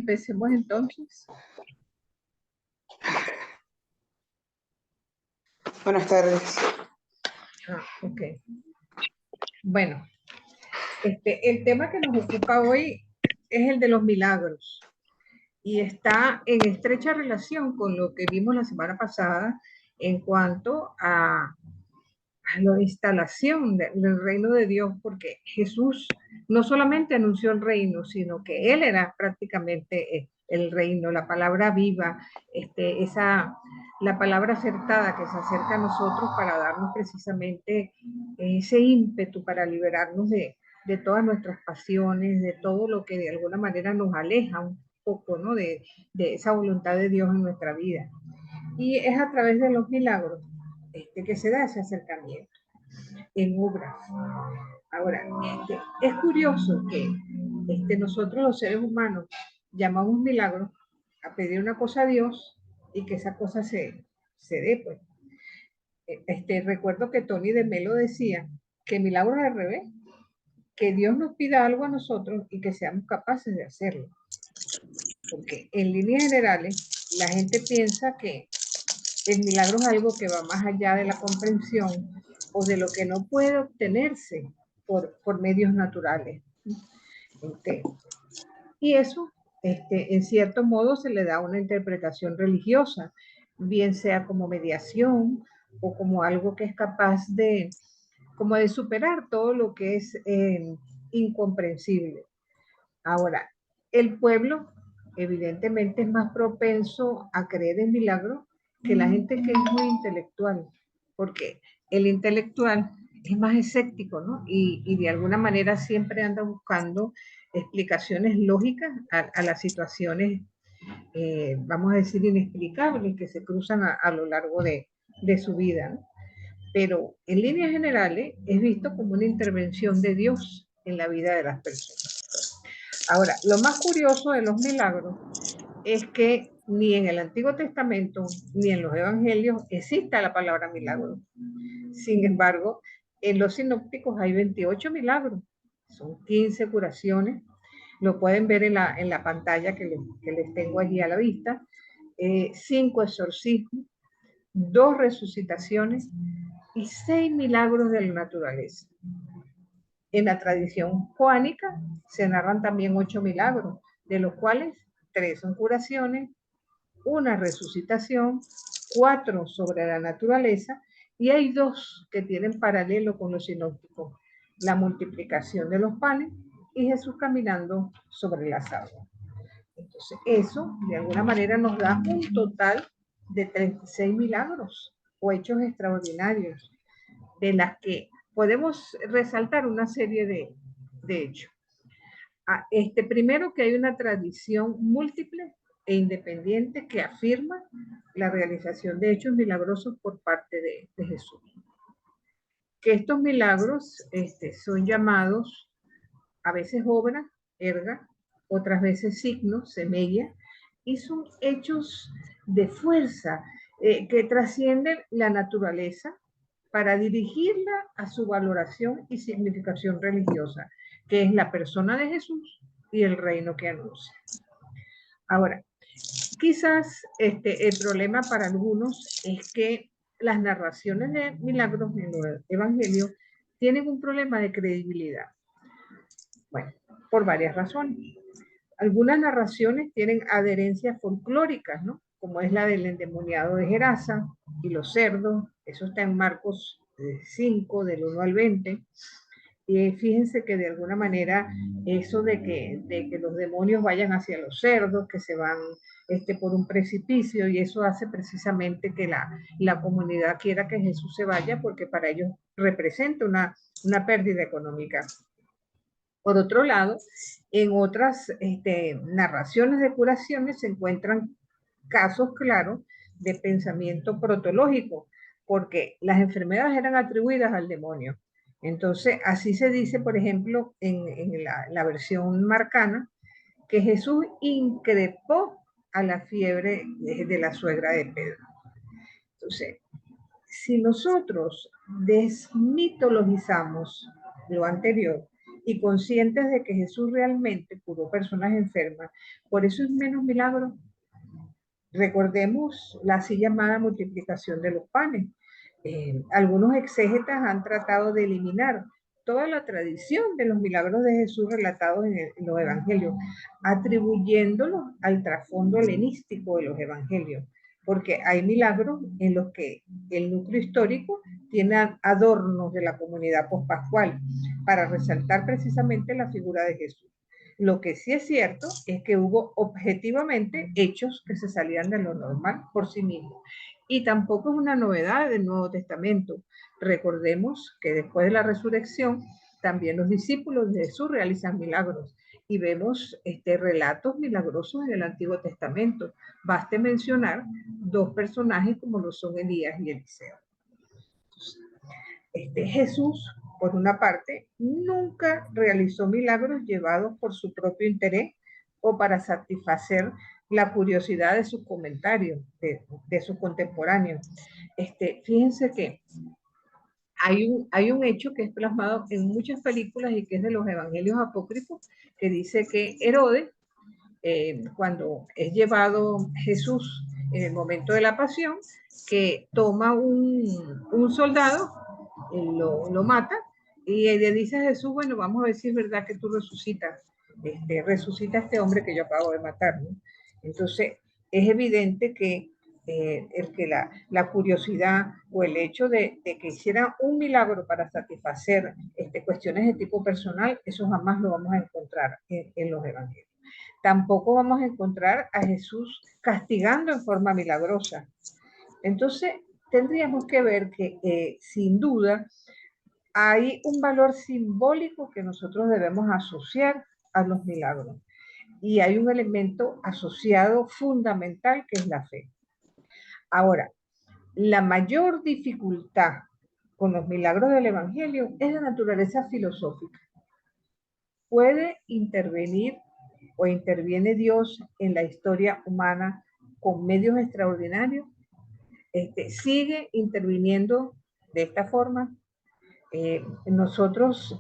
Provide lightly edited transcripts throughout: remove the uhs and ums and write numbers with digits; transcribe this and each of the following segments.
empecemos entonces. Buenas tardes. Ok. Bueno, el tema que nos ocupa hoy es el de los milagros y está en estrecha relación con lo que vimos la semana pasada en cuanto a la instalación del reino de Dios, porque Jesús no solamente anunció el reino, sino que Él era prácticamente el reino, la palabra viva, la palabra acertada que se acerca a nosotros para darnos precisamente ese ímpetu para liberarnos de todas nuestras pasiones, de todo lo que de alguna manera nos aleja un poco, ¿no? de esa voluntad de Dios en nuestra vida. Y es a través de los milagros que se da ese acercamiento en obras. Ahora, es curioso que nosotros los seres humanos llamamos milagros a pedir una cosa a Dios y que esa cosa se dé, pues. Recuerdo que Tony de Melo decía que milagros al revés, que Dios nos pida algo a nosotros y que seamos capaces de hacerlo. Porque en líneas generales, la gente piensa que el milagro es algo que va más allá de la comprensión o de lo que no puede obtenerse por medios naturales. Y eso, en cierto modo, se le da una interpretación religiosa, bien sea como mediación o como algo que es capaz de superar todo lo que es incomprensible. Ahora, el pueblo evidentemente es más propenso a creer en milagros que la gente que es muy intelectual, porque el intelectual es más escéptico, ¿no? Y de alguna manera siempre anda buscando explicaciones lógicas a las situaciones, vamos a decir, inexplicables que se cruzan a lo largo de su vida, ¿no? Pero en líneas generales es visto como una intervención de Dios en la vida de las personas. Ahora, lo más curioso de los milagros es que ni en el Antiguo Testamento ni en los Evangelios existe la palabra milagro. Sin embargo, en los sinópticos hay 28 milagros, son 15 curaciones, lo pueden ver en la pantalla que les tengo allí a la vista, 5 exorcismos, 2 resucitaciones y 6 milagros de la naturaleza. En la tradición joánica se narran también 8 milagros, de los cuales 3 son curaciones, 1 resucitación, 4 sobre la naturaleza, y hay 2 que tienen paralelo con los sinópticos: la multiplicación de los panes y Jesús caminando sobre las aguas. Entonces, eso de alguna manera nos da un total de 36 milagros o hechos extraordinarios, de las que podemos resaltar una serie de hechos. Primero, que hay una tradición múltiple e independiente que afirma la realización de hechos milagrosos por parte de Jesús. Que estos milagros son llamados a veces obras, erga, otras veces signos, semilla, y son hechos de fuerza que trascienden la naturaleza para dirigirla a su valoración y significación religiosa, que es la persona de Jesús y el reino que anuncia. Ahora, quizás el problema para algunos es que las narraciones de milagros en los evangelios tienen un problema de credibilidad. Bueno, por varias razones. Algunas narraciones tienen adherencias folclóricas, ¿no? Como es la del endemoniado de Gerasa y los cerdos. Eso está en Marcos 5, del 1 al 20. Y fíjense que de alguna manera eso de que los demonios vayan hacia los cerdos, que se van por un precipicio, y eso hace precisamente que la comunidad quiera que Jesús se vaya, porque para ellos representa una pérdida económica. Por otro lado, en otras narraciones de curaciones se encuentran casos claros de pensamiento protológico, porque las enfermedades eran atribuidas al demonio. Entonces, así se dice, por ejemplo, en la versión marcana, que Jesús increpó a la fiebre de la suegra de Pedro. Entonces, si nosotros desmitologizamos lo anterior y conscientes de que Jesús realmente curó personas enfermas, por eso es menos milagro. Recordemos la así llamada multiplicación de los panes. Algunos exégetas han tratado de eliminar toda la tradición de los milagros de Jesús relatados en los evangelios, atribuyéndolos al trasfondo helenístico de los evangelios, porque hay milagros en los que el núcleo histórico tiene adornos de la comunidad pospascual para resaltar precisamente la figura de Jesús. Lo que sí es cierto es que hubo objetivamente hechos que se salían de lo normal por sí mismos. Y tampoco es una novedad del Nuevo Testamento. Recordemos que después de la resurrección, también los discípulos de Jesús realizan milagros y vemos relatos milagrosos en el Antiguo Testamento. Baste mencionar dos personajes como lo son Elías y Eliseo. Jesús, por una parte, nunca realizó milagros llevados por su propio interés o para satisfacer la curiosidad de sus comentarios, de sus contemporáneos. Fíjense que hay un hecho que es plasmado en muchas películas y que es de los evangelios apócrifos, que dice que Herodes, cuando es llevado Jesús en el momento de la pasión, que toma un soldado, lo mata y le dice a Jesús, bueno, vamos a ver si es verdad que tú resucitas, resucita a este hombre que yo acabo de matar, ¿no? Entonces, es evidente que la curiosidad o el hecho de que hiciera un milagro para satisfacer cuestiones de tipo personal, eso jamás lo vamos a encontrar en los evangelios. Tampoco vamos a encontrar a Jesús castigando en forma milagrosa. Entonces, tendríamos que ver que sin duda hay un valor simbólico que nosotros debemos asociar a los milagros. Y hay un elemento asociado fundamental que es la fe. Ahora, la mayor dificultad con los milagros del Evangelio es de naturaleza filosófica. ¿Puede intervenir o interviene Dios en la historia humana con medios extraordinarios? ¿Sigue interviniendo de esta forma? Nosotros...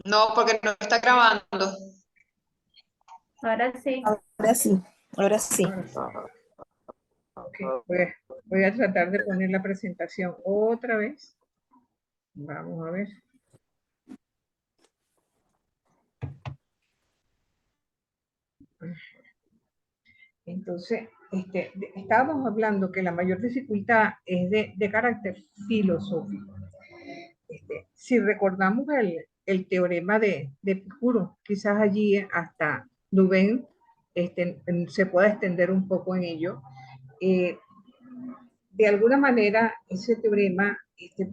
No, porque no está grabando. Ahora sí. Ahora sí, ahora sí. Okay. Voy a tratar de poner la presentación otra vez. Vamos a ver. Entonces, estábamos hablando que la mayor dificultad es de carácter filosófico. Si recordamos el teorema de Epicuro, quizás allí hasta Louvain se pueda extender un poco en ello. De alguna manera, ese teorema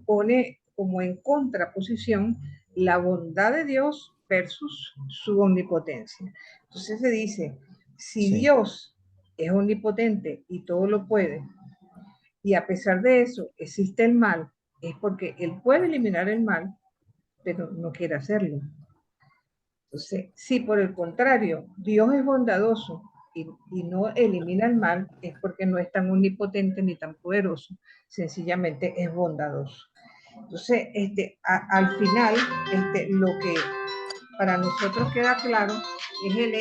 pone como en contraposición la bondad de Dios versus su omnipotencia. Entonces se dice, si Dios es omnipotente y todo lo puede, y a pesar de eso existe el mal, es porque Él puede eliminar el mal, pero no quiere hacerlo. Entonces, si por el contrario Dios es bondadoso y no elimina el mal, es porque no es tan omnipotente ni tan poderoso, sencillamente es bondadoso. Entonces, al final, lo que para nosotros queda claro es el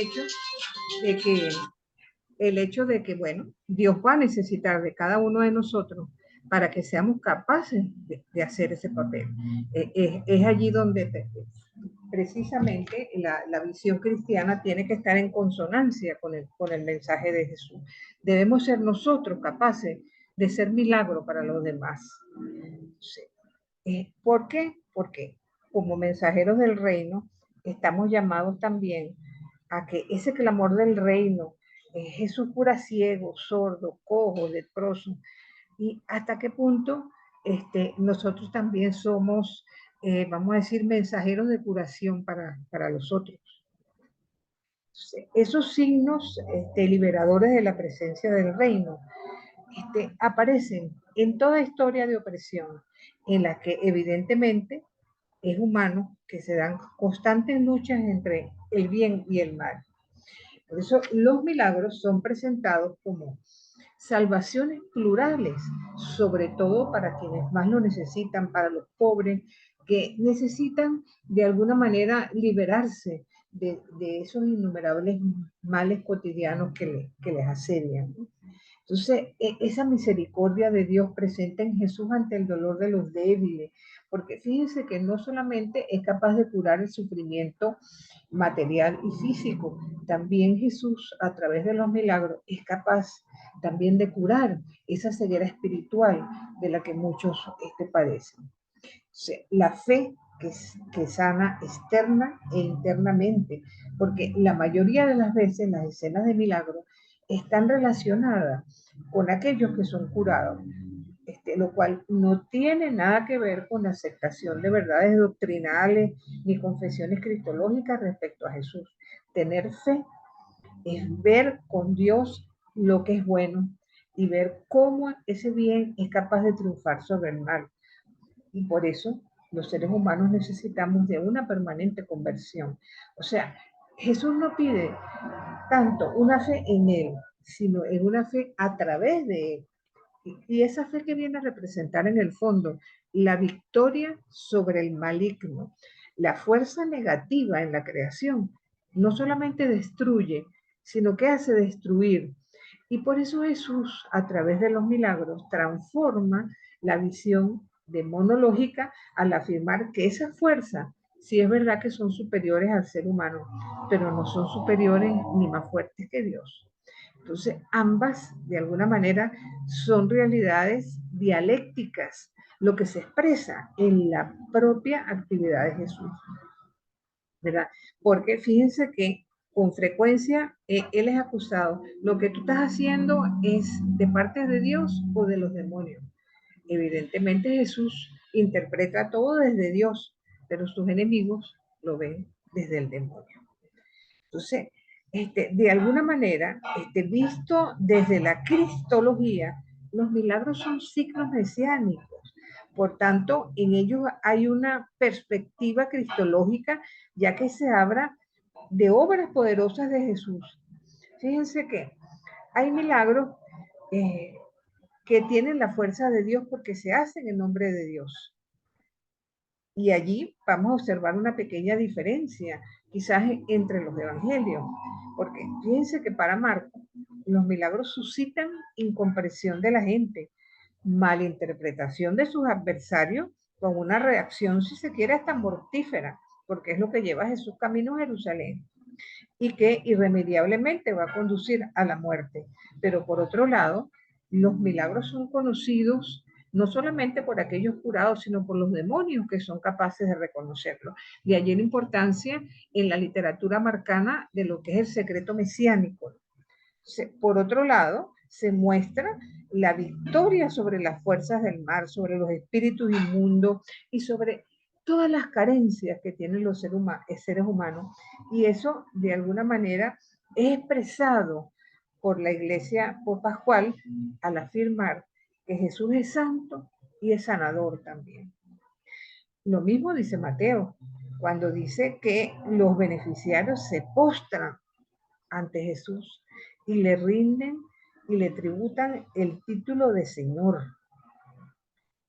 hecho de que, bueno, Dios va a necesitar de cada uno de nosotros para que seamos capaces de hacer ese papel. Es allí donde precisamente la visión cristiana tiene que estar en consonancia con el mensaje de Jesús. Debemos ser nosotros capaces de ser milagro para los demás. Sí. ¿Por qué? Porque como mensajeros del reino estamos llamados también a que ese clamor del reino, Jesús cura ciego, sordo, cojo, leproso, y hasta qué punto nosotros también somos, vamos a decir, mensajeros de curación para los otros. Esos signos liberadores de la presencia del reino aparecen en toda historia de opresión, en la que evidentemente es humano que se dan constantes luchas entre el bien y el mal. Por eso los milagros son presentados como salvaciones plurales, sobre todo para quienes más lo necesitan, para los pobres, que necesitan de alguna manera liberarse de esos innumerables males cotidianos que les asedian, ¿no? Entonces, esa misericordia de Dios presente en Jesús ante el dolor de los débiles, porque fíjense que no solamente es capaz de curar el sufrimiento material y físico, también Jesús a través de los milagros es capaz también de curar esa ceguera espiritual de la que muchos padecen. La fe que sana externa e internamente, porque la mayoría de las veces las escenas de milagro están relacionadas con aquellos que son curados, lo cual no tiene nada que ver con la aceptación de verdades doctrinales ni confesiones cristológicas respecto a Jesús. Tener fe es ver con Dios lo que es bueno y ver cómo ese bien es capaz de triunfar sobre el mal. Y por eso los seres humanos necesitamos de una permanente conversión. O sea, Jesús no pide tanto una fe en Él, sino en una fe a través de Él. Y esa fe que viene a representar en el fondo la victoria sobre el maligno, la fuerza negativa en la creación, no solamente destruye, sino que hace destruir. Y por eso Jesús, a través de los milagros, transforma la visión demonológica al afirmar que esa fuerza, sí es verdad que son superiores al ser humano, pero no son superiores ni más fuertes que Dios. Entonces, ambas, de alguna manera, son realidades dialécticas, lo que se expresa en la propia actividad de Jesús, ¿verdad? Porque fíjense que con frecuencia Él es acusado, lo que tú estás haciendo es de parte de Dios o de los demonios. Evidentemente Jesús interpreta todo desde Dios, pero sus enemigos lo ven desde el demonio. Entonces, de alguna manera, visto desde la cristología, los milagros son signos mesiánicos. Por tanto, en ellos hay una perspectiva cristológica, ya que se habla de obras poderosas de Jesús. Fíjense que hay milagros que tienen la fuerza de Dios porque se hacen en nombre de Dios. Y allí vamos a observar una pequeña diferencia, quizás entre los evangelios, porque fíjense que para Marcos los milagros suscitan incomprensión de la gente, malinterpretación de sus adversarios, con una reacción, si se quiere, hasta mortífera, porque es lo que lleva a Jesús camino a Jerusalén y que irremediablemente va a conducir a la muerte. Pero por otro lado, los milagros son conocidos no solamente por aquellos curados, sino por los demonios que son capaces de reconocerlo. De allí la importancia en la literatura marcana de lo que es el secreto mesiánico. Por otro lado, se muestra la victoria sobre las fuerzas del mar, sobre los espíritus inmundos y sobre todas las carencias que tienen los seres humanos. Y eso, de alguna manera, es expresado por la Iglesia Pascual al afirmar que Jesús es santo y es sanador también. Lo mismo dice Mateo, cuando dice que los beneficiarios se postran ante Jesús y le rinden y le tributan el título de Señor.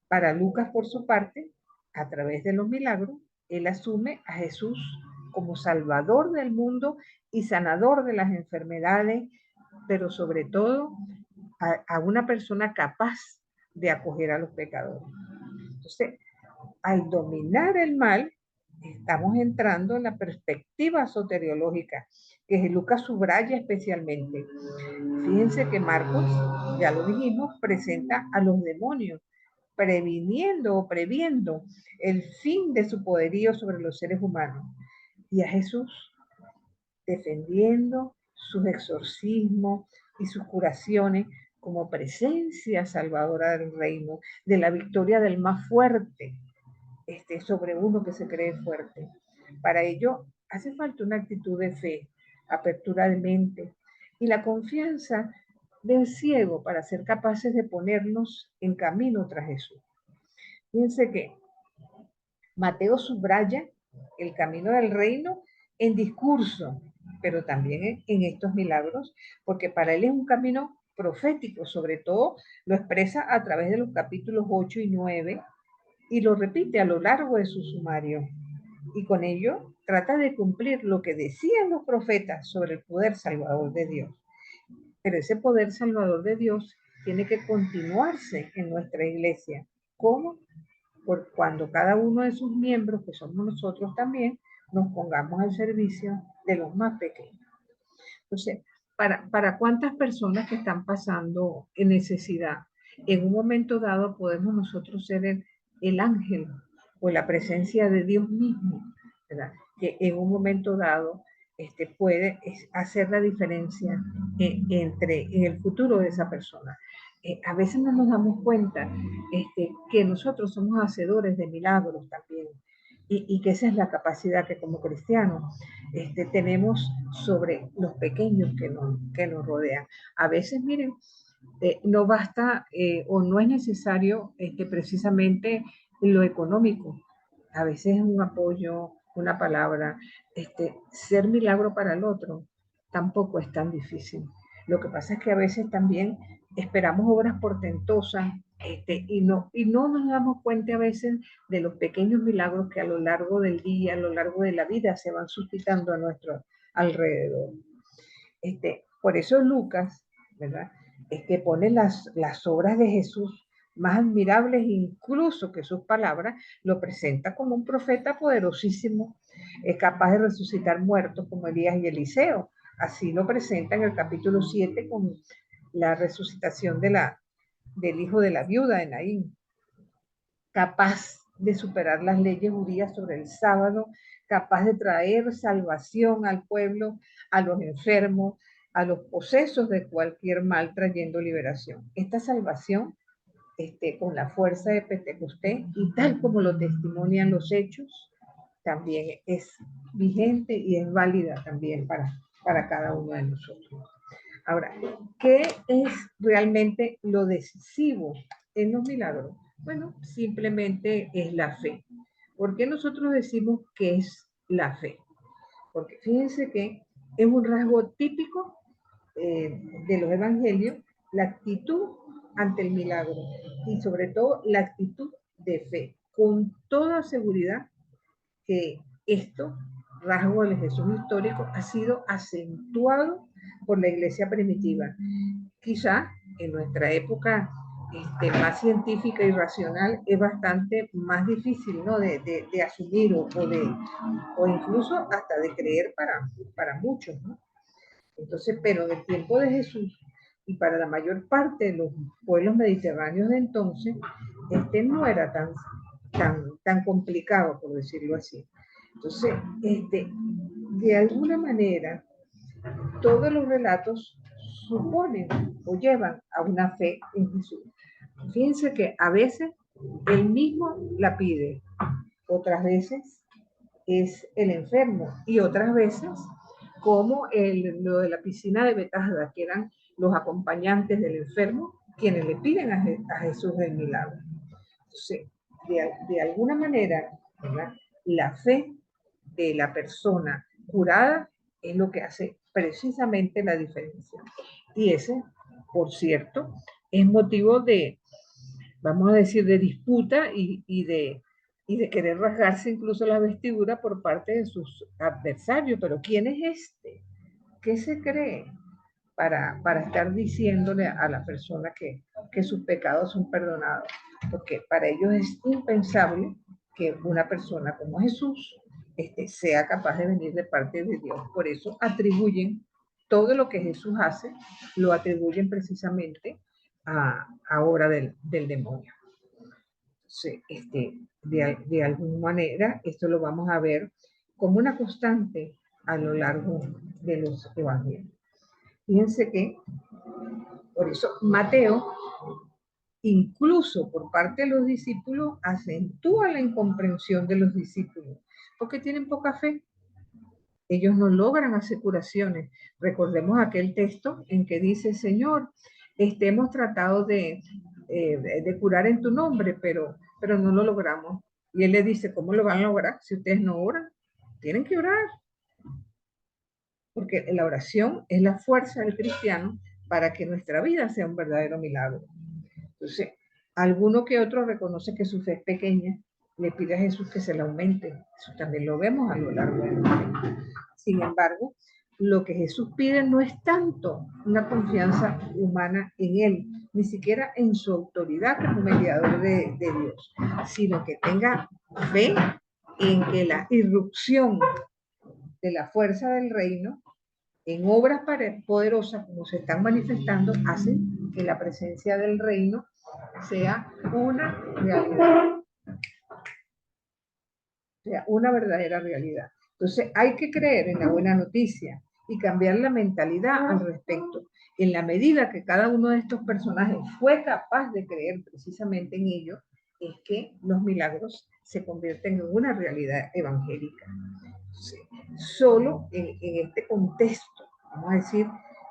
Para Lucas, por su parte, a través de los milagros, él asume a Jesús como Salvador del mundo y sanador de las enfermedades, pero sobre todo a una persona capaz de acoger a los pecadores. Entonces, al dominar el mal, estamos entrando en la perspectiva soteriológica, que Lucas subraya especialmente. Fíjense que Marcos, ya lo dijimos, presenta a los demonios, previniendo o previendo el fin de su poderío sobre los seres humanos. Y a Jesús defendiendo sus exorcismos y sus curaciones como presencia salvadora del reino, de la victoria del más fuerte sobre uno que se cree fuerte. Para ello hace falta una actitud de fe, apertura de mente y la confianza del ciego para ser capaces de ponernos en camino tras Jesús. Fíjense que Mateo subraya el camino del reino en discurso, pero también en estos milagros, porque para él es un camino profético, sobre todo lo expresa a través de los capítulos 8 y 9, y lo repite a lo largo de su sumario. Y con ello trata de cumplir lo que decían los profetas sobre el poder salvador de Dios. Pero ese poder salvador de Dios tiene que continuarse en nuestra iglesia. ¿Cómo? Por cuando cada uno de sus miembros, que somos nosotros también, nos pongamos al servicio de los más pequeños. Entonces, ¿para cuántas personas que están pasando en necesidad? En un momento dado podemos nosotros ser el ángel o la presencia de Dios mismo, ¿verdad? Que en un momento dado puede hacer la diferencia en el futuro de esa persona. A veces no nos damos cuenta que nosotros somos hacedores de milagros también, y que esa es la capacidad que como cristianos tenemos sobre los pequeños que nos rodean. A veces, miren, no basta o no es necesario precisamente lo económico. A veces es un apoyo, una palabra, ser milagro para el otro tampoco es tan difícil. Lo que pasa es que a veces también esperamos obras portentosas y no nos damos cuenta a veces de los pequeños milagros que a lo largo del día, a lo largo de la vida se van suscitando a nuestro alrededor. Por eso Lucas, ¿verdad? Pone las obras de Jesús más admirables incluso que sus palabras, lo presenta como un profeta poderosísimo, capaz de resucitar muertos como Elías y Eliseo. Así lo presenta en el capítulo 7 con la resucitación del hijo de la viuda de Naín. Capaz de superar las leyes judías sobre el sábado, capaz de traer salvación al pueblo, a los enfermos, a los posesos de cualquier mal, trayendo liberación. Esta salvación, con la fuerza de Pentecostés y tal como lo testimonian los hechos, también es vigente y es válida también para cada uno de nosotros. Ahora, ¿qué es realmente lo decisivo en los milagros? Bueno, simplemente es la fe. ¿Por qué nosotros decimos que es la fe? Porque fíjense que es un rasgo típico de los evangelios, la actitud ante el milagro y sobre todo la actitud de fe. Con toda seguridad que esto, rasgo del Jesús histórico, ha sido acentuado por la iglesia primitiva. Quizá en nuestra época más científica y racional es bastante más difícil, ¿no? de asumir o incluso hasta de creer para muchos, ¿no? Entonces, pero en el tiempo de Jesús y para la mayor parte de los pueblos mediterráneos de entonces, no era tan complicado, por decirlo así. Entonces, de alguna manera, todos los relatos suponen o llevan a una fe en Jesús. Fíjense que a veces él mismo la pide, otras veces es el enfermo y otras veces como lo de la piscina de Betesda, que eran los acompañantes del enfermo quienes le piden a Jesús el milagro. Entonces, de alguna manera, ¿verdad? La fe de la persona curada es lo que hace precisamente la diferencia. Y ese, por cierto, es motivo de, vamos a decir, de disputa y de querer rasgarse incluso la vestidura por parte de sus adversarios. Pero ¿quién es este? ¿Qué se cree para estar diciéndole a la persona que sus pecados son perdonados? Porque para ellos es impensable que una persona como Jesús sea capaz de venir de parte de Dios. Por eso atribuyen todo lo que Jesús hace, lo atribuyen precisamente a obra del demonio. Entonces, de alguna manera, esto lo vamos a ver como una constante a lo largo de los evangelios. Fíjense que, por eso, Mateo, incluso por parte de los discípulos, acentúa la incomprensión de los discípulos, porque tienen poca fe. Ellos no logran hacer curaciones. Recordemos aquel texto en que dice, Señor, hemos tratado de curar en tu nombre, pero no lo logramos. Y él le dice, ¿cómo lo van a lograr si ustedes no oran? Tienen que orar. Porque la oración es la fuerza del cristiano para que nuestra vida sea un verdadero milagro. Entonces, alguno que otro reconoce que su fe es pequeña le pide a Jesús que se le aumente. Eso también lo vemos a lo largo del tiempo. Sin embargo, lo que Jesús pide no es tanto una confianza humana en Él, ni siquiera en su autoridad como mediador de Dios, sino que tenga fe en que la irrupción de la fuerza del reino en obras poderosas como se están manifestando hacen que la presencia del reino sea una realidad, sea una verdadera realidad. Entonces hay que creer en la buena noticia y cambiar la mentalidad al respecto. En la medida que cada uno de estos personajes fue capaz de creer precisamente en ello, es que los milagros se convierten en una realidad evangélica. Sí. Solo en este contexto, vamos a decir,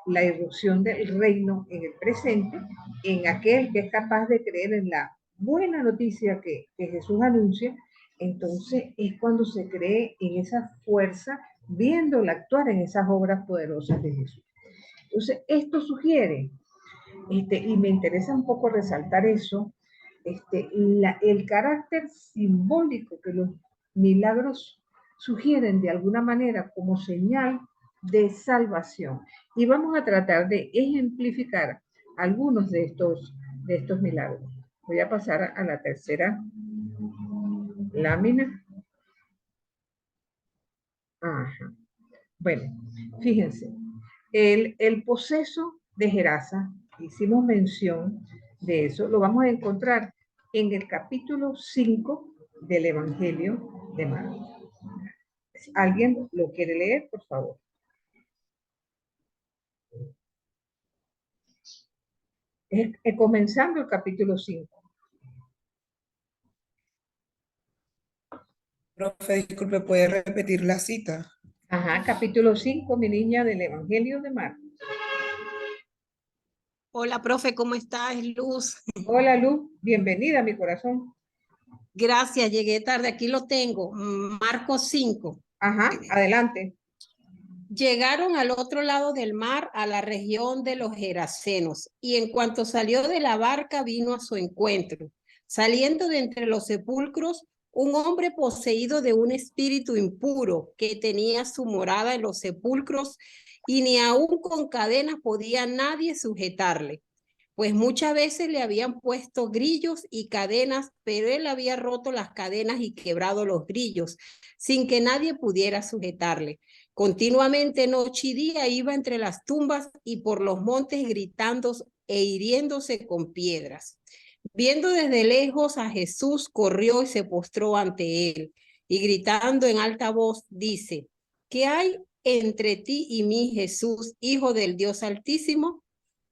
la irrupción del reino en el presente, en aquel que es capaz de creer en la buena noticia que Jesús anuncia, entonces es cuando se cree en esa fuerza, viéndola actuar en esas obras poderosas de Jesús. Entonces, esto sugiere, y me interesa un poco resaltar eso, el carácter simbólico que los milagros sugieren de alguna manera como señal de salvación. Y vamos a tratar de ejemplificar algunos de estos milagros. Voy a pasar a la tercera lámina. Ajá. Bueno, fíjense, el poseso de Gerasa, hicimos mención de eso, lo vamos a encontrar en el capítulo 5 del Evangelio de Marcos. ¿Alguien lo quiere leer, por favor? Comenzando el capítulo 5. Profe, disculpe, ¿puede repetir la cita? Ajá, capítulo 5, mi niña, del Evangelio de Marcos. Hola, profe, ¿cómo estás, Luz? Hola, Luz, bienvenida a mi corazón. Gracias, llegué tarde, aquí lo tengo, Marcos 5. Ajá, adelante. Llegaron al otro lado del mar, a la región de los Gerasenos, y en cuanto salió de la barca vino a su encuentro. Saliendo de entre los sepulcros, un hombre poseído de un espíritu impuro que tenía su morada en los sepulcros, y ni aun con cadenas podía nadie sujetarle, pues muchas veces le habían puesto grillos y cadenas, pero él había roto las cadenas y quebrado los grillos, sin que nadie pudiera sujetarle. Continuamente noche y día iba entre las tumbas y por los montes gritando e hiriéndose con piedras. Viendo desde lejos a Jesús, corrió y se postró ante él, y gritando en alta voz, dice: ¿qué hay entre ti y mí, Jesús, Hijo del Dios Altísimo?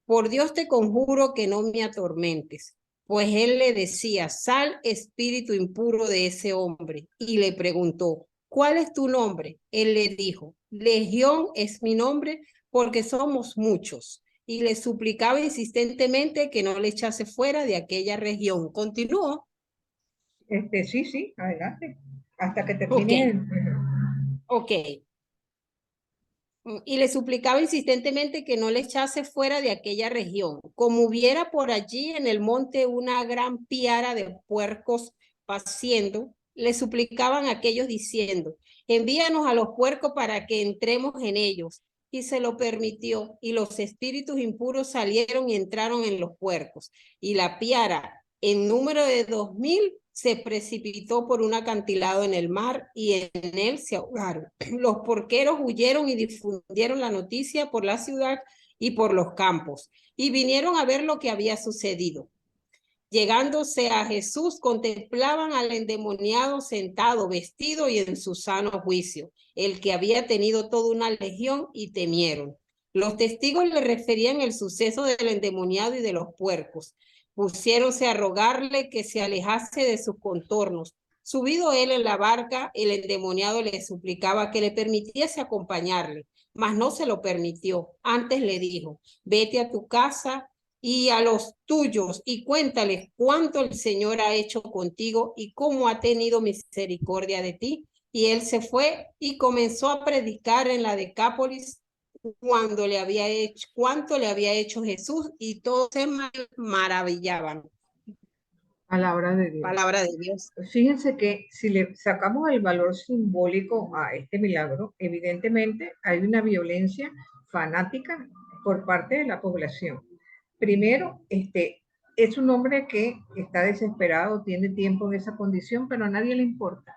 Por Dios te conjuro que no me atormentes. Pues él le decía: sal, espíritu impuro de ese hombre. Y le preguntó: ¿cuál es tu nombre? Él le dijo: Legión es mi nombre, porque somos muchos. Y le suplicaba insistentemente que no le echase fuera de aquella región. Continuó. Sí, adelante. Hasta que termine. Ok. Y le suplicaba insistentemente que no le echase fuera de aquella región. Como hubiera por allí en el monte una gran piara de puercos paciendo, le suplicaban a aquellos diciendo: envíanos a los puercos para que entremos en ellos. Y se lo permitió, y los espíritus impuros salieron y entraron en los puercos. Y la piara, en número de 2000, se precipitó por un acantilado en el mar y en él se ahogaron. Los porqueros huyeron y difundieron la noticia por la ciudad y por los campos, y vinieron a ver lo que había sucedido. Llegándose a Jesús, contemplaban al endemoniado sentado, vestido y en su sano juicio, el que había tenido toda una legión, y temieron. Los testigos le referían el suceso del endemoniado y de los puercos. Pusiéronse a rogarle que se alejase de sus contornos. Subido él en la barca, el endemoniado le suplicaba que le permitiese acompañarle, mas no se lo permitió. Antes le dijo: vete a tu casa y a los tuyos y cuéntales cuánto el Señor ha hecho contigo y cómo ha tenido misericordia de ti. Y él se fue y comenzó a predicar en la Decápolis cuánto le había hecho Jesús, y todos se maravillaban. Palabra de Dios. Palabra de Dios. Fíjense que si le sacamos el valor simbólico a este milagro, evidentemente hay una violencia fanática por parte de la población. Primero, es un hombre que está desesperado, tiene tiempo en esa condición, pero a nadie le importa.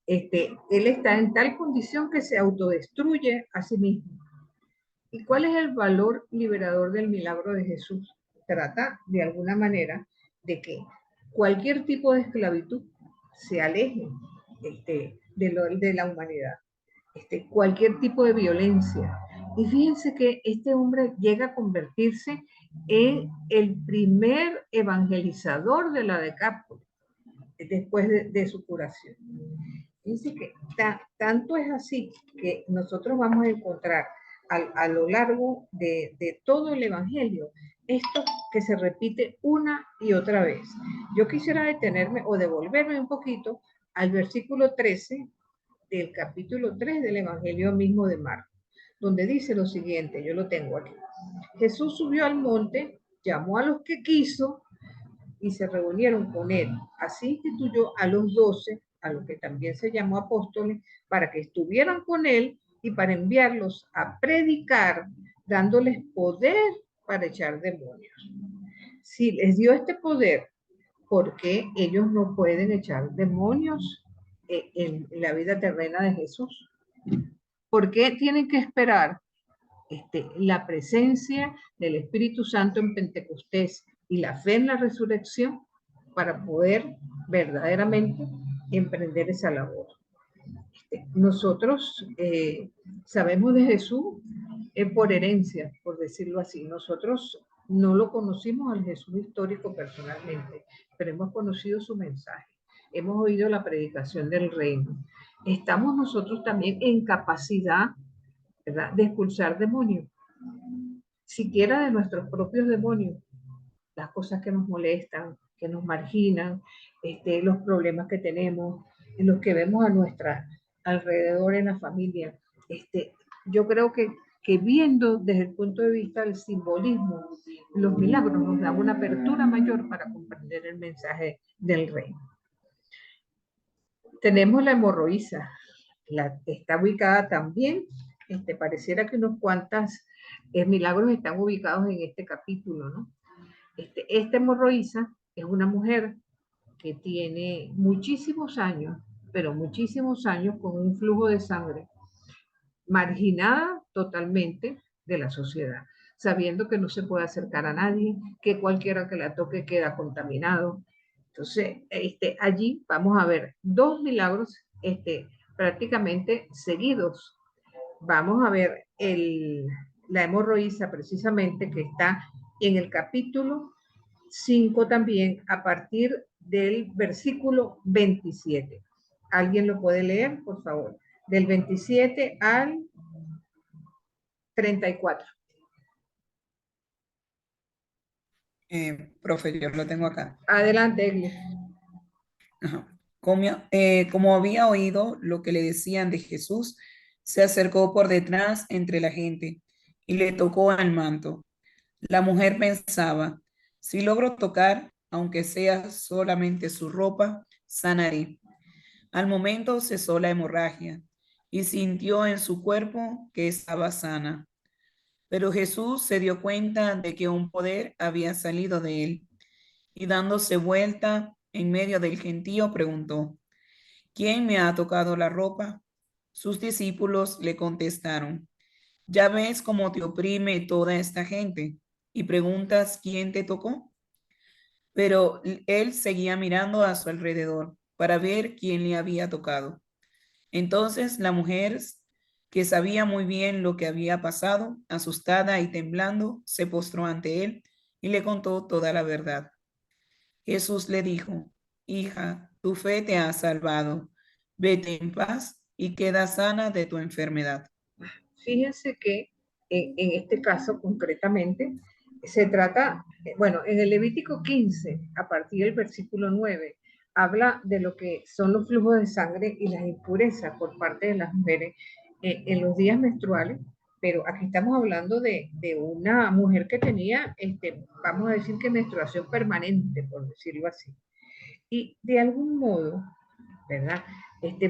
Él está en tal condición que se autodestruye a sí mismo. ¿Y cuál es el valor liberador del milagro de Jesús? Trata, de alguna manera, de que cualquier tipo de esclavitud se aleje de la humanidad. Cualquier tipo de violencia. Y fíjense que este hombre llega a convertirse en el primer evangelizador de la Decápolis después de su curación. Fíjense que tanto es así que nosotros vamos a encontrar a lo largo de todo el Evangelio esto que se repite una y otra vez. Yo quisiera detenerme o devolverme un poquito al versículo 13 del capítulo 3 del Evangelio mismo de Marcos, donde dice lo siguiente, yo lo tengo aquí. Jesús subió al monte, llamó a los que quiso y se reunieron con él. Así instituyó a los 12, a los que también se llamó apóstoles, para que estuvieran con él y para enviarlos a predicar, dándoles poder para echar demonios. Si les dio este poder, ¿por qué ellos no pueden echar demonios en la vida terrena de Jesús? ¿Por qué tienen que esperar la presencia del Espíritu Santo en Pentecostés y la fe en la resurrección para poder verdaderamente emprender esa labor? Nosotros sabemos de Jesús por herencia, por decirlo así. Nosotros no lo conocimos al Jesús histórico personalmente, pero hemos conocido su mensaje. Hemos oído la predicación del reino. Estamos nosotros también en capacidad, ¿verdad?, de expulsar demonios, siquiera de nuestros propios demonios, las cosas que nos molestan, que nos marginan, los problemas que tenemos, los que vemos a nuestra alrededor en la familia. Yo creo que viendo desde el punto de vista del simbolismo, los milagros nos dan una apertura mayor para comprender el mensaje del reino. Tenemos la hemorroísa, está ubicada también, pareciera que unos cuantos milagros están ubicados en este capítulo, ¿no? Esta hemorroísa es una mujer que tiene muchísimos años, pero muchísimos años con un flujo de sangre, marginada totalmente de la sociedad, sabiendo que no se puede acercar a nadie, que cualquiera que la toque queda contaminado. Entonces, allí vamos a ver dos milagros prácticamente seguidos. Vamos a ver la hemorroísa precisamente, que está en el capítulo 5 también, a partir del versículo 27. ¿Alguien lo puede leer, por favor? Del 27 al 34. Profe, yo lo tengo acá. Adelante, Egli. Ajá. Como había oído lo que le decían de Jesús, se acercó por detrás entre la gente y le tocó al manto. La mujer pensaba, si logro tocar, aunque sea solamente su ropa, sanaré. Al momento cesó la hemorragia y sintió en su cuerpo que estaba sana. Pero Jesús se dio cuenta de que un poder había salido de él y dándose vuelta en medio del gentío preguntó, ¿quién me ha tocado la ropa? Sus discípulos le contestaron, ya ves cómo te oprime toda esta gente y preguntas quién te tocó. Pero él seguía mirando a su alrededor para ver quién le había tocado. Entonces la mujer, que sabía muy bien lo que había pasado, asustada y temblando, se postró ante él y le contó toda la verdad. Jesús le dijo, hija, tu fe te ha salvado. Vete en paz y queda sana de tu enfermedad. Fíjense que en este caso concretamente se trata, bueno, en el Levítico 15, a partir del versículo 9, habla de lo que son los flujos de sangre y las impurezas por parte de las mujeres en los días menstruales, pero aquí estamos hablando de una mujer que tenía, vamos a decir que menstruación permanente, por decirlo así. Y de algún modo, ¿verdad?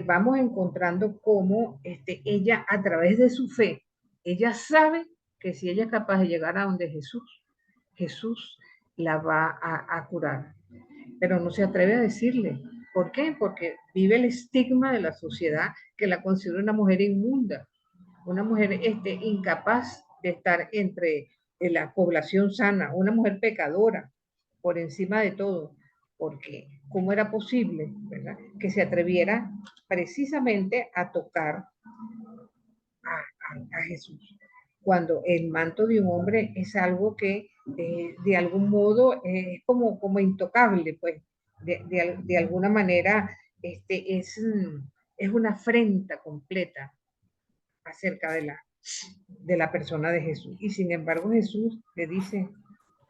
Vamos encontrando cómo ella, a través de su fe, ella sabe que si ella es capaz de llegar a donde Jesús, Jesús la va a curar, pero no se atreve a decirle. ¿Por qué? Porque vive el estigma de la sociedad que la considera una mujer inmunda, una mujer incapaz de estar entre la población sana, una mujer pecadora, por encima de todo, porque ¿cómo era posible, verdad, que se atreviera precisamente a tocar a Jesús? Cuando el manto de un hombre es algo que de algún modo es como intocable, pues de alguna manera es una afrenta completa acerca de la persona de Jesús. Y sin embargo Jesús le dice,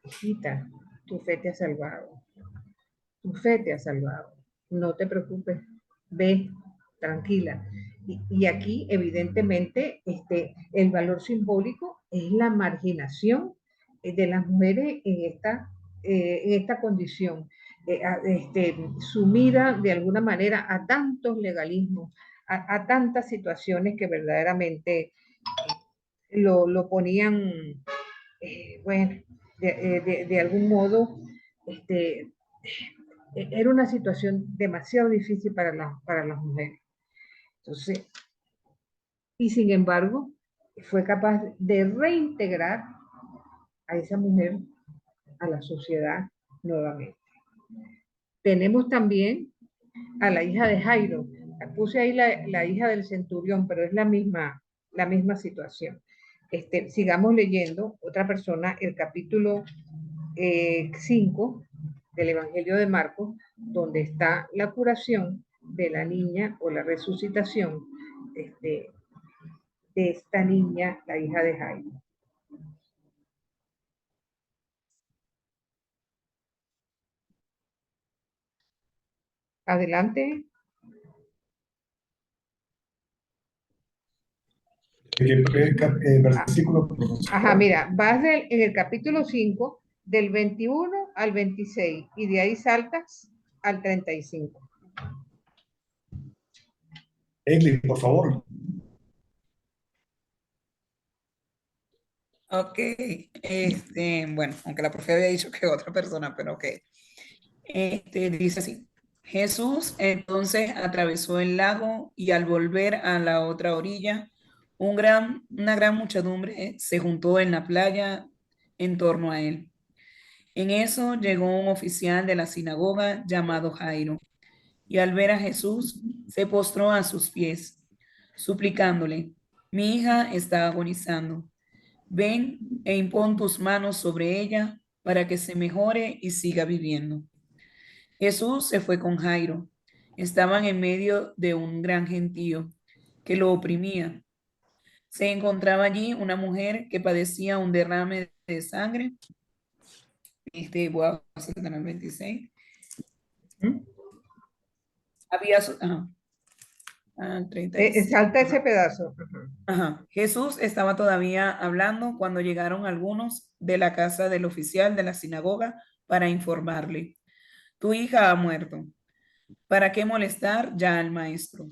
hijita, tu fe te ha salvado, tu fe te ha salvado, no te preocupes, ve, tranquila. Y aquí evidentemente el valor simbólico es la marginación de las mujeres en esta condición, sumida de alguna manera a tantos legalismos, a tantas situaciones que verdaderamente lo ponían, bueno, de algún modo, era una situación demasiado difícil para las mujeres. Entonces, y sin embargo, fue capaz de reintegrar a esa mujer a la sociedad nuevamente. Tenemos también a la hija de Jairo. Puse ahí la hija del centurión, pero es la misma situación. Sigamos leyendo. Otra persona, el capítulo 5 del Evangelio de Marcos, donde está la curación de la niña o la resucitación de esta niña, la hija de Jairo. Adelante. Versículo. Ajá, mira, vas en el capítulo 5, del 21 al 26, y de ahí saltas al 35. Egli, por favor. Ok, bueno, aunque la profe había dicho que otra persona, pero ok. Dice así, Jesús entonces atravesó el lago y al volver a la otra orilla, una gran muchedumbre se juntó en la playa en torno a él. En eso llegó un oficial de la sinagoga llamado Jairo, y al ver a Jesús se postró a sus pies, suplicándole, mi hija está agonizando. Ven e impón tus manos sobre ella para que se mejore y siga viviendo. Jesús se fue con Jairo. Estaban en medio de un gran gentío que lo oprimía. Se encontraba allí una mujer que padecía un derrame de sangre. Voy a pasar al 26. Había 36. Salta ese pedazo. Ajá. Jesús estaba todavía hablando cuando llegaron algunos de la casa del oficial de la sinagoga para informarle, tu hija ha muerto. ¿Para qué molestar ya al maestro?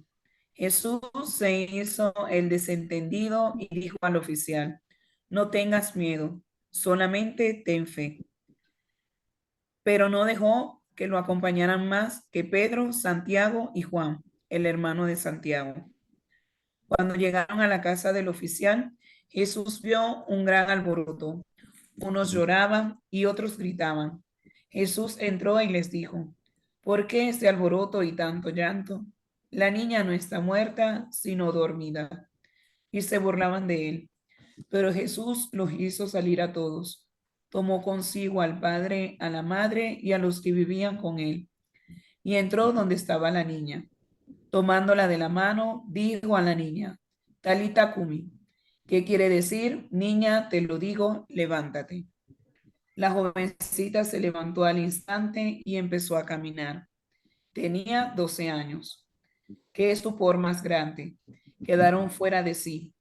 Jesús se hizo el desentendido y dijo al oficial, no tengas miedo, solamente ten fe. Pero no dejó que lo acompañaran más que Pedro, Santiago y Juan, el hermano de Santiago. Cuando llegaron a la casa del oficial, Jesús vio un gran alboroto. Unos lloraban y otros gritaban. Jesús entró y les dijo, ¿por qué este alboroto y tanto llanto? La niña no está muerta, sino dormida. Y se burlaban de él. Pero Jesús los hizo salir a todos. Tomó consigo al padre, a la madre y a los que vivían con él. Y entró donde estaba la niña. Tomándola de la mano, dijo a la niña, Talita Kumi, ¿qué quiere decir? Niña, te lo digo, levántate. La jovencita se levantó al instante y empezó a caminar. Tenía 12 años. ¡Qué estupor más grande! Quedaron fuera de sí.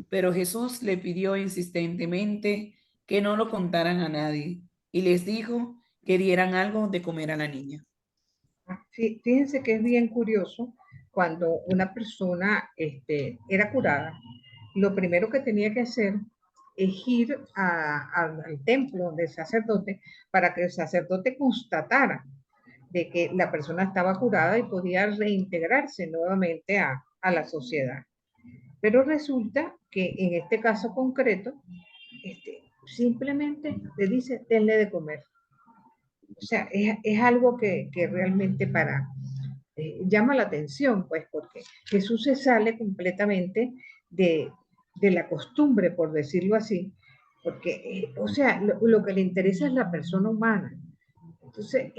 Pero Jesús le pidió insistentemente que no lo contaran a nadie y les dijo que dieran algo de comer a la niña. Fíjense que es bien curioso cuando una persona era curada, lo primero que tenía que hacer es ir al templo del sacerdote para que el sacerdote constatara de que la persona estaba curada y podía reintegrarse nuevamente a la sociedad. Pero resulta que en este caso concreto, simplemente le dice, denle de comer. O sea, es algo que realmente llama la atención, pues, porque Jesús se sale completamente de la costumbre, por decirlo así, porque, o sea, lo que le interesa es la persona humana. Entonces,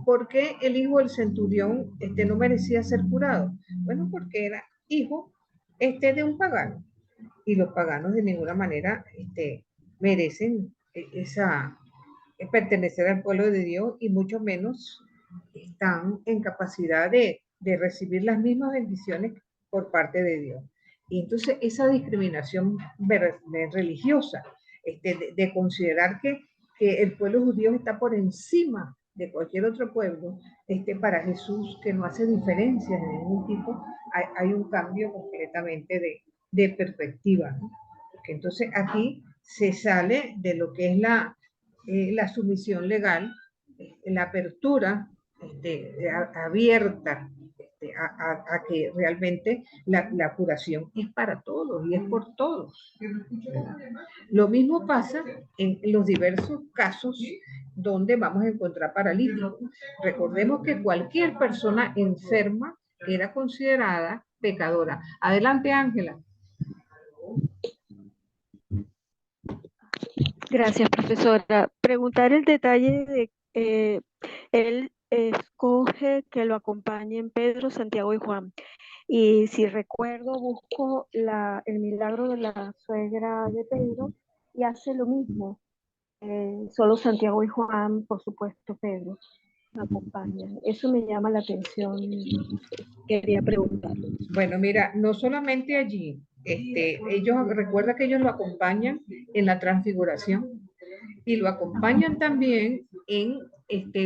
¿por qué el hijo del centurión no merecía ser curado? Bueno, porque era hijo de un pagano, y los paganos de ninguna manera merecen pertenecer al pueblo de Dios, y mucho menos están en capacidad de recibir las mismas bendiciones por parte de Dios. Y entonces esa discriminación religiosa, de considerar que el pueblo judío está por encima de cualquier otro pueblo, para Jesús, que no hace diferencias de ningún tipo, hay un cambio completamente de perspectiva, ¿no? Porque entonces aquí se sale de lo que es la sumisión legal, la apertura abierta, a que realmente la curación es para todos y es por todos. Lo mismo pasa en los diversos casos donde vamos a encontrar paralíticos. Recordemos que cualquier persona enferma era considerada pecadora. Adelante, Ángela. Gracias, profesora. Preguntar el detalle de él escoge que lo acompañen Pedro, Santiago y Juan. Y si recuerdo, busco el milagro de la suegra de Pedro y hace lo mismo. Solo Santiago y Juan, por supuesto, Pedro, lo acompañan. Eso me llama la atención. Quería preguntarle. Bueno, mira, no solamente allí, recuerda que ellos lo acompañan en la transfiguración y lo acompañan también en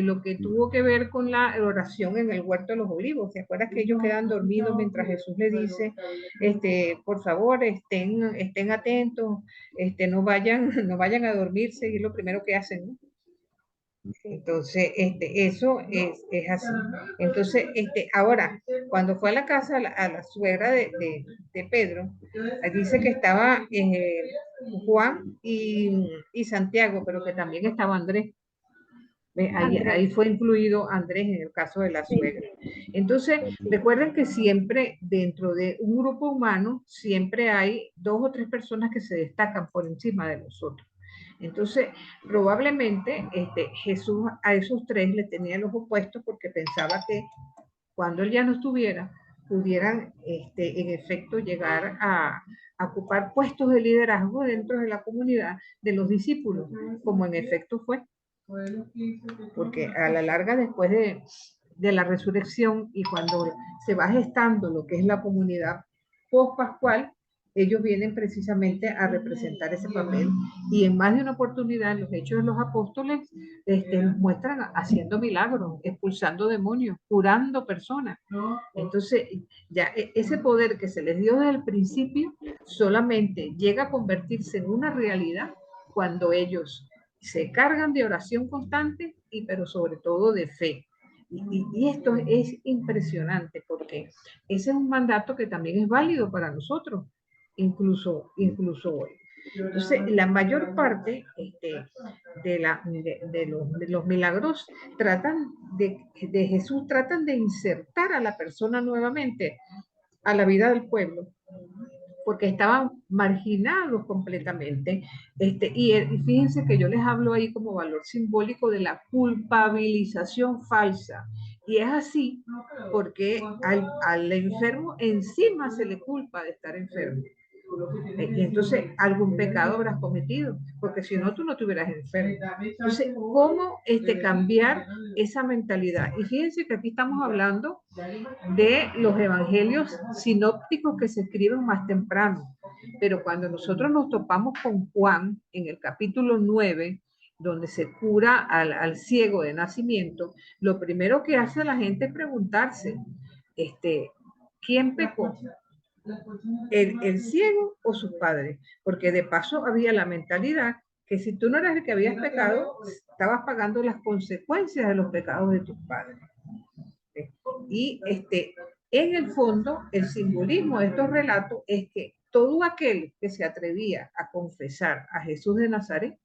lo que tuvo que ver con la oración en el huerto de los olivos. ¿Te acuerdas que ellos quedan dormidos mientras Jesús le dice, por favor, estén atentos, no vayan a dormirse, y es lo primero que hacen, ¿no? Entonces, eso es así. Entonces, ahora, cuando fue a la casa, a la suegra de Pedro, dice que estaba Juan y Santiago, pero que también estaba Andrés. Ahí fue incluido Andrés en el caso de la suegra. Entonces, recuerden que siempre dentro de un grupo humano, siempre hay 2 o 3 personas que se destacan por encima de los otros. Entonces, probablemente Jesús a esos 3 le tenía los opuestos, porque pensaba que cuando él ya no estuviera, pudieran en efecto llegar a ocupar puestos de liderazgo dentro de la comunidad de los discípulos, como en efecto fue. Porque a la larga, después de la resurrección, y cuando se va gestando lo que es la comunidad post-pascual, ellos vienen precisamente a representar ese papel, y en más de una oportunidad en los Hechos de los Apóstoles nos muestran haciendo milagros, expulsando demonios, curando personas. Entonces ya ese poder que se les dio desde el principio solamente llega a convertirse en una realidad cuando ellos se cargan de oración constante, pero sobre todo de fe. Y esto es impresionante, porque ese es un mandato que también es válido para nosotros, incluso hoy. Entonces, la mayor parte de los milagros de Jesús tratan de insertar a la persona nuevamente a la vida del pueblo, porque estaban marginados completamente. Y fíjense que yo les hablo ahí como valor simbólico de la culpabilización falsa. Y es así porque al enfermo encima se le culpa de estar enfermo. Y entonces algún pecado habrás cometido, porque si no, tú no te hubieras enfermo. Entonces, ¿cómo cambiar esa mentalidad? Y fíjense que aquí estamos hablando de los evangelios sinópticos que se escriben más temprano. Pero cuando nosotros nos topamos con Juan en el capítulo 9, donde se cura al ciego de nacimiento, lo primero que hace la gente es preguntarse, ¿quién pecó? ¿El ciego o sus padres? Porque de paso había la mentalidad que si tú no eras el que habías pecado, estabas pagando las consecuencias de los pecados de tus padres. Y en el fondo, el simbolismo de estos relatos es que todo aquel que se atrevía a confesar a Jesús de Nazaret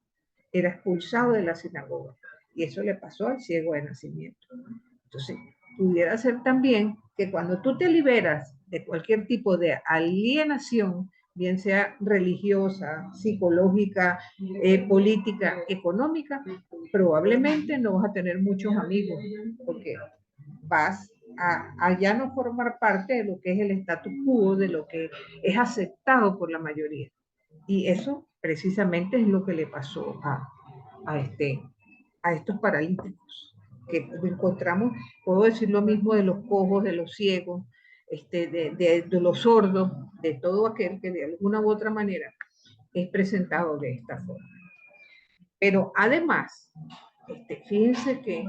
era expulsado de la sinagoga. Y eso le pasó al ciego de nacimiento. Entonces, pudiera ser también que cuando tú te liberas de cualquier tipo de alienación, bien sea religiosa, psicológica, política, económica, probablemente no vas a tener muchos amigos, porque vas a ya no formar parte de lo que es el status quo, de lo que es aceptado por la mayoría. Y eso precisamente es lo que le pasó a estos paralíticos, que encontramos, puedo decir lo mismo de los cojos, de los ciegos, de los sordos, de todo aquel que de alguna u otra manera es presentado de esta forma. Pero además, fíjense que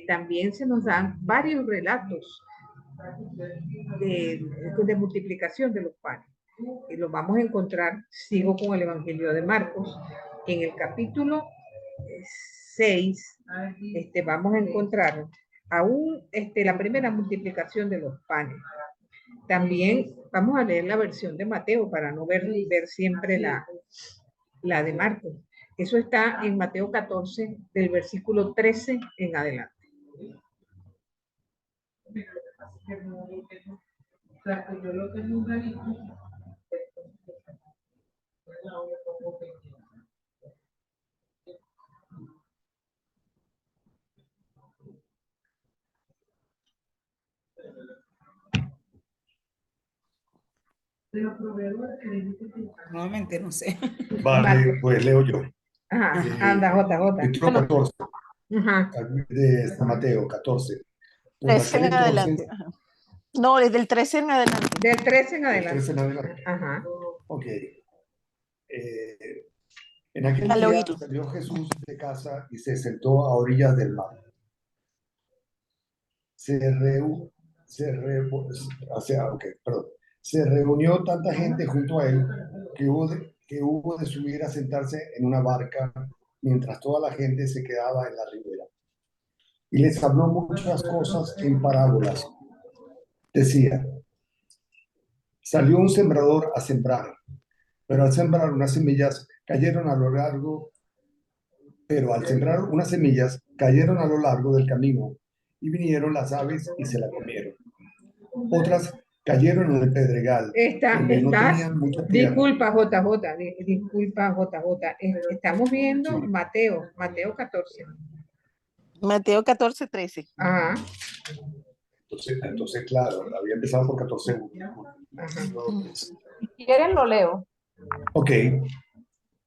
también se nos dan varios relatos de multiplicación de los panes. Y lo vamos a encontrar, sigo con el Evangelio de Marcos, en el capítulo 6, vamos a encontrar aún la primera multiplicación de los panes. También vamos a leer la versión de Mateo para no ver siempre la de Marcos. Eso está en Mateo 14, del versículo 13 en adelante. Nuevamente, no sé. Vale, pues leo yo. Ajá, anda, JJ. Capítulo 14 Ajá. de San Mateo 14. Por 13 en aquel adelante. entonces, Ajá. No, desde el 13 en adelante. Del 13 en del adelante. 13 en adelante. Ajá. Ok. En aquel Al día oído. salió Jesús de casa y se sentó a orillas del mar. Se reunió tanta gente junto a él que hubo de subir a sentarse en una barca mientras toda la gente se quedaba en la ribera. Y les habló muchas cosas en parábolas. Decía, salió un sembrador a sembrar, pero al sembrar unas semillas cayeron a lo largo del camino y vinieron las aves y se la comieron. Otras cayeron en el pedregal, donde no tenían mucha tierra. Disculpa, JJ. Estamos viendo Sí. Mateo 14. Mateo 14, 13. Ajá. Entonces, claro, había empezado por 14. Ajá. Si quieren lo leo. Ok.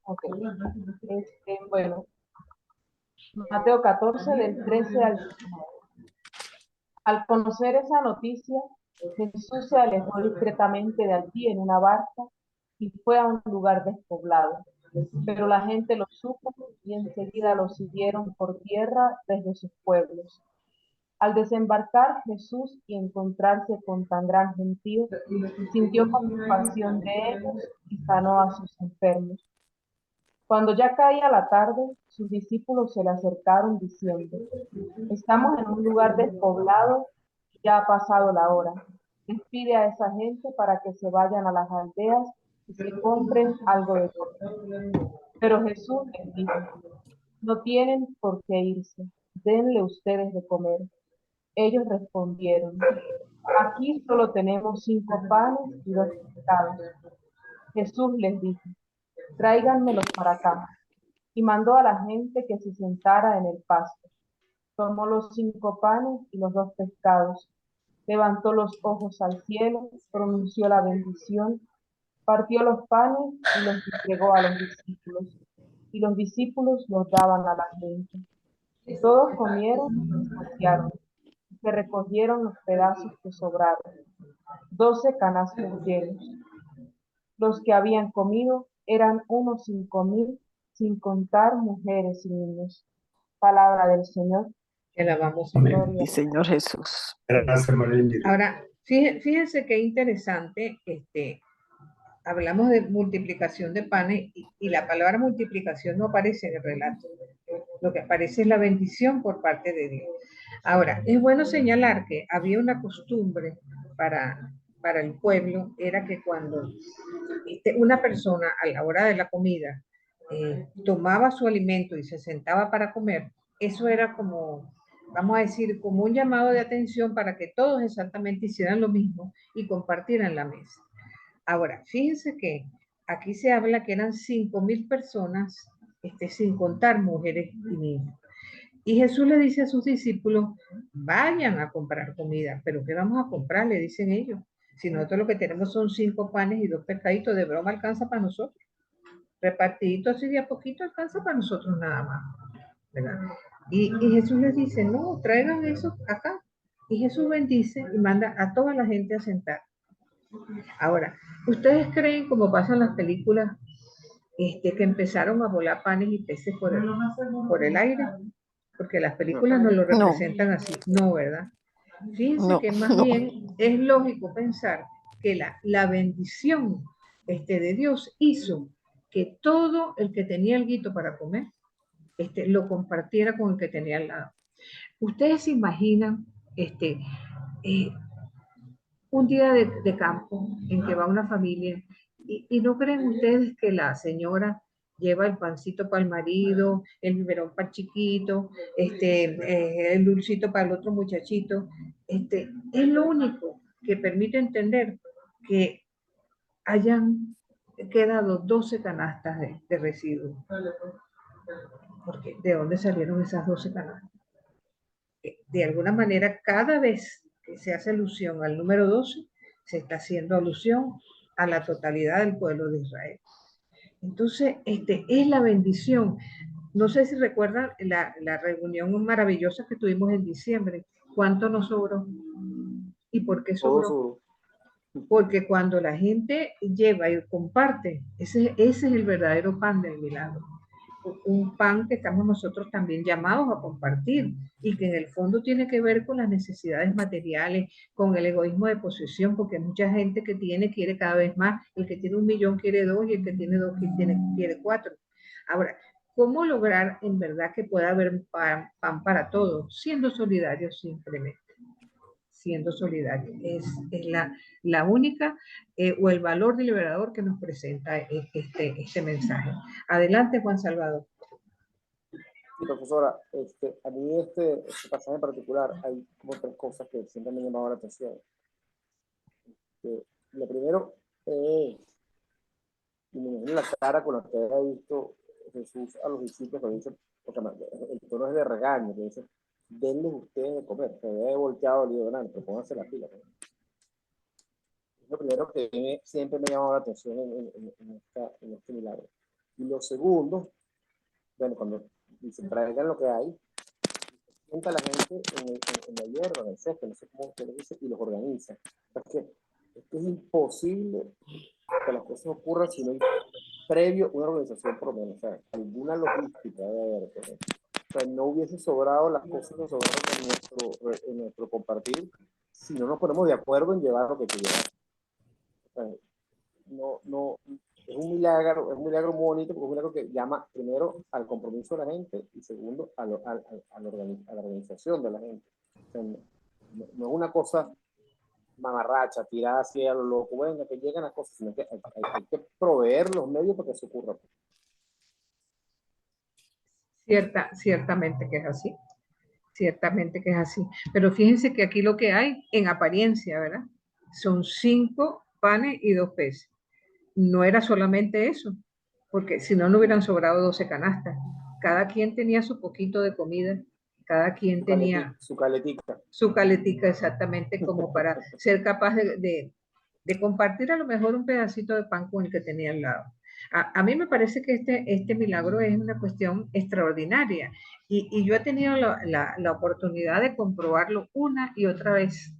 Ok. Bueno, Mateo 14 del 13 al 19. Al conocer esa noticia, Jesús se alejó discretamente de allí en una barca y fue a un lugar despoblado. Pero la gente lo supo y enseguida lo siguieron por tierra desde sus pueblos. Al desembarcar Jesús y encontrarse con tan gran gentío, sintió compasión de ellos y sanó a sus enfermos. Cuando ya caía la tarde, sus discípulos se le acercaron diciendo, estamos en un lugar despoblado y ya ha pasado la hora. Despide a esa gente para que se vayan a las aldeas y se compren algo de comer. Pero Jesús les dijo, no tienen por qué irse, denle ustedes de comer. Ellos respondieron, aquí solo tenemos 5 panes y 2 pescados. Jesús les dijo, tráiganmelos para acá. Y mandó a la gente que se sentara en el pasto. Tomó los 5 panes y los 2 pescados. Levantó los ojos al cielo, pronunció la bendición, partió los panes y los entregó a los discípulos. Y los discípulos los daban a la gente. Todos comieron y se saciaron. Se recogieron los pedazos que sobraron, 12 canastos llenos. Los que habían comido eran unos 5.000, sin contar mujeres y niños. Palabra del Señor. Que la vamos a Amén. Gloria Y Señor Jesús. Gracias, María Ingrid. Ahora, fíjense qué interesante, hablamos de multiplicación de panes y la palabra multiplicación no aparece en el relato. Lo que aparece es la bendición por parte de Dios. Ahora, es bueno señalar que había una costumbre para el pueblo, era que cuando una persona a la hora de la comida tomaba su alimento y se sentaba para comer, eso era como, vamos a decir, como un llamado de atención para que todos exactamente hicieran lo mismo y compartieran la mesa. Ahora, fíjense que aquí se habla que eran 5.000 personas, sin contar mujeres y niños. Y Jesús le dice a sus discípulos, vayan a comprar comida. ¿Pero qué vamos a comprar? Le dicen ellos. Si nosotros lo que tenemos son 5 panes y 2 pescaditos, de broma alcanza para nosotros. Repartidito así de a poquito alcanza para nosotros nada más, ¿verdad? Y Jesús les dice, no, traigan eso acá. Y Jesús bendice y manda a toda la gente a sentar. Ahora, ¿ustedes creen, como pasa en las películas, que empezaron a volar panes y peces por el aire? Porque las películas no lo representan así. No, ¿verdad? Fíjense No, que más no. bien es lógico pensar que la bendición de Dios hizo que todo el que tenía alguito para comer lo compartiera con el que tenía al lado. Ustedes se imaginan un día de campo en que va una familia y no creen ustedes que la señora lleva el pancito para el marido, el biberón para el chiquito, el dulcito para el otro muchachito. Es lo único que permite entender que hayan quedado 12 canastas de residuos. Porque ¿de dónde salieron esas 12 canastas? De alguna manera, cada vez que se hace alusión al número 12, se está haciendo alusión a la totalidad del pueblo de Israel. Entonces, es la bendición. No sé si recuerdan la reunión maravillosa que tuvimos en diciembre. ¿Cuánto nos sobró? ¿Y por qué sobró? Porque cuando la gente lleva y comparte, ese es el verdadero pan del milagro. Un pan que estamos nosotros también llamados a compartir y que en el fondo tiene que ver con las necesidades materiales, con el egoísmo de posesión, porque mucha gente que quiere cada vez más, el que tiene 1 millón quiere 2 y el que tiene 2 quiere 4. Ahora, ¿cómo lograr en verdad que pueda haber pan para todos? Siendo solidarios simplemente. Siendo solidario. Es la única o el valor liberador que nos presenta este mensaje. Adelante, Juan Salvador. Sí, profesora, a mí este pasaje en particular hay como 3 cosas que siempre me han llamado la atención. Lo primero es, y me imagino la cara con la que había visto Jesús a los discípulos, que dice, porque el tono es de regaño, que dice, denles ustedes de comer, se había volteado el lío, pero pónganse la pila. Es lo primero que siempre me ha llamado la atención en este milagro. Y lo segundo, bueno, cuando dicen traigan lo que hay, sienta a la gente en la hierba, en el césped, no sé cómo se les dice, y los organiza. Porque es imposible que las cosas ocurran si no hay previo una organización por lo menos, o sea, alguna logística debe haber. O sea, no hubiese sobrado las cosas que sobraron en nuestro compartir si no nos ponemos de acuerdo en llevar lo que hay que llevar. O sea, es un milagro muy bonito, porque es un milagro que llama primero al compromiso de la gente y segundo a la organización de la gente. O sea, no es una cosa mamarracha, tirada así a lo loco, venga, que lleguen las cosas, sino que hay que proveer los medios para que eso ocurra. Ciertamente que es así. Ciertamente que es así. Pero fíjense que aquí lo que hay, en apariencia, ¿verdad? Son 5 panes y 2 peces. No era solamente eso, porque si no, no hubieran sobrado 12 canastas. Cada quien tenía su poquito de comida, cada quien tenía su caletica. Su caletica, exactamente, como para ser capaz de compartir a lo mejor un pedacito de pan con el que tenía al lado. A mí me parece que este milagro es una cuestión extraordinaria y yo he tenido la oportunidad de comprobarlo una y otra vez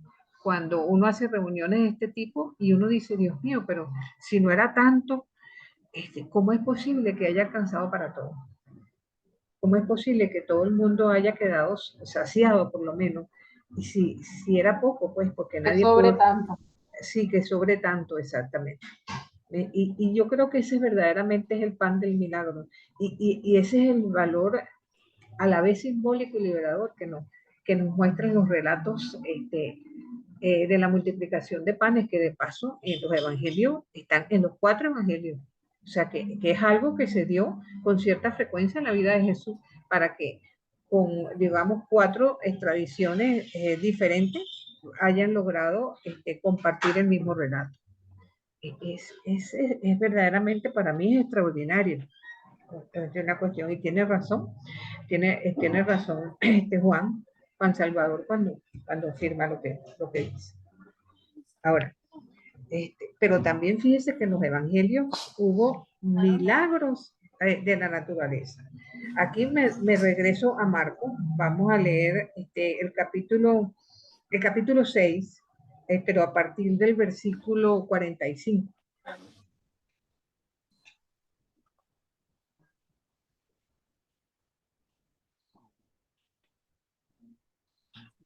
cuando uno hace reuniones de este tipo y uno dice, Dios mío, pero si no era tanto, ¿cómo es posible que haya alcanzado para todo? ¿Cómo es posible que todo el mundo haya quedado saciado por lo menos? Y si era poco, pues porque Que nadie sobre pudo. tanto. Sí, que sobre tanto, exactamente. Y yo creo que ese verdaderamente es el pan del milagro. Y ese es el valor a la vez simbólico y liberador que nos muestran los relatos de la multiplicación de panes, que de paso en los evangelios están en los 4 evangelios. O sea, que es algo que se dio con cierta frecuencia en la vida de Jesús para que con, digamos, 4 tradiciones diferentes hayan logrado compartir el mismo relato. Es verdaderamente para mí es extraordinario. Es una cuestión, y tiene razón, tiene razón Juan Salvador cuando afirma lo que dice. Ahora, pero también fíjese que en los evangelios hubo milagros de la naturaleza. Aquí me regreso a Marcos, vamos a leer el capítulo 6, pero a partir del versículo 45.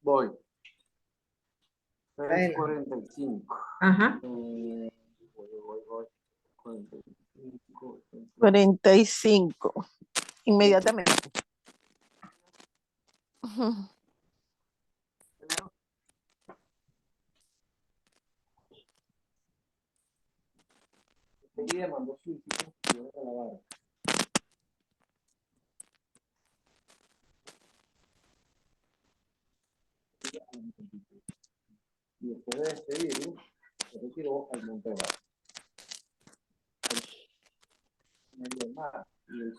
Voy. Adelante. 45. Ajá. Voy. 45. Inmediatamente. Enseguida mandó sus discípulos a la barca. Y después de despedirlo, se retiró al monte Orad. En medio del mar y él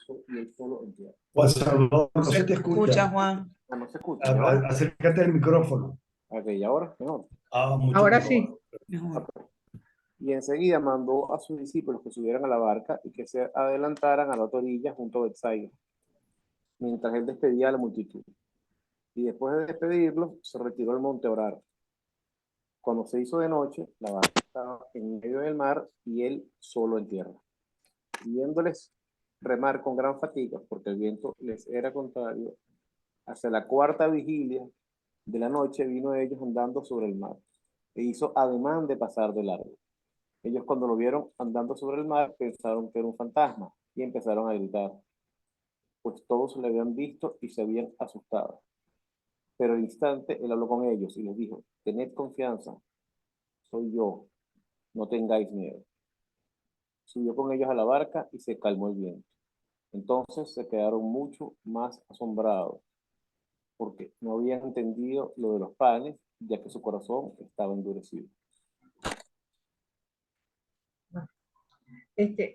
solo en tierra. Juan Salvador, no se te escucha. Juan. Ah, no se escucha. ¿Y ahora? Acércate al micrófono. Ok, ¿y ahora? Mejor. Mucho Ahora mejor. sí. Mejor. Okay. Y enseguida mandó a sus discípulos que subieran a la barca y que se adelantaran a la otra orilla junto a Betsaida, mientras él despedía a la multitud. Y después de despedirlos, se retiró al monte a orar. Cuando se hizo de noche, la barca estaba en medio del mar y él solo en tierra. Y viéndoles remar con gran fatiga, porque el viento les era contrario, hacia la 4ª vigilia de la noche vino a ellos andando sobre el mar, e hizo ademán de pasar de largo. Ellos, cuando lo vieron andando sobre el mar, pensaron que era un fantasma y empezaron a gritar, pues todos le habían visto y se habían asustado. Pero al instante él habló con ellos y les dijo, tened confianza, soy yo, no tengáis miedo. Subió con ellos a la barca y se calmó el viento. Entonces se quedaron mucho más asombrados, porque no habían entendido lo de los panes, ya que su corazón estaba endurecido.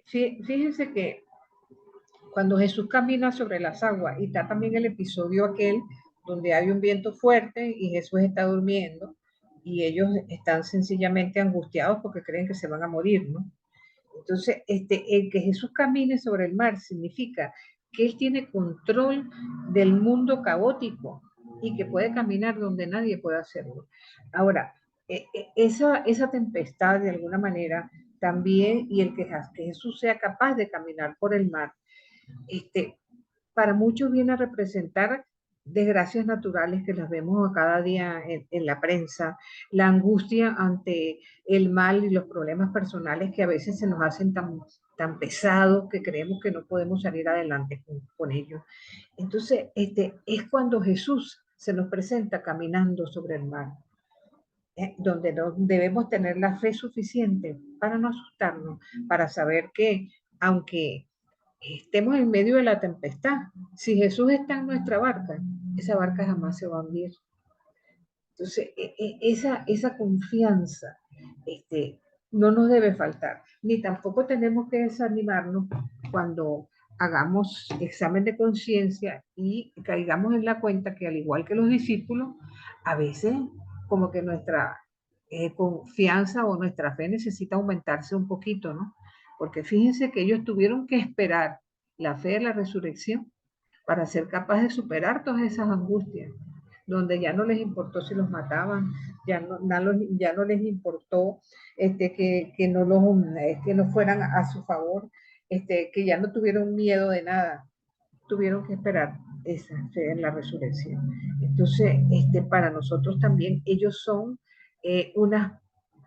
Fíjense que cuando Jesús camina sobre las aguas, y está también el episodio aquel donde hay un viento fuerte y Jesús está durmiendo y ellos están sencillamente angustiados porque creen que se van a morir, ¿no? Entonces, el que Jesús camine sobre el mar significa que Él tiene control del mundo caótico y que puede caminar donde nadie pueda hacerlo. Ahora, esa tempestad de alguna manera también, y el que Jesús sea capaz de caminar por el mar, para muchos viene a representar desgracias naturales que las vemos a cada día en la prensa, la angustia ante el mal y los problemas personales que a veces se nos hacen tan pesados que creemos que no podemos salir adelante con ellos. Entonces, es cuando Jesús se nos presenta caminando sobre el mar, donde debemos tener la fe suficiente para no asustarnos, para saber que aunque estemos en medio de la tempestad, si Jesús está en nuestra barca, esa barca jamás se va a hundir. Entonces, esa confianza no nos debe faltar, ni tampoco tenemos que desanimarnos cuando hagamos examen de conciencia y caigamos en la cuenta que al igual que los discípulos, a veces como que nuestra confianza o nuestra fe necesita aumentarse un poquito, ¿no? Porque fíjense que ellos tuvieron que esperar la fe de la resurrección para ser capaces de superar todas esas angustias. donde ya no les importó si los mataban, ya no les importó que no fueran a su favor, que ya no tuvieron miedo de nada, tuvieron que esperar esa fe en la resurrección. Entonces, para nosotros también ellos son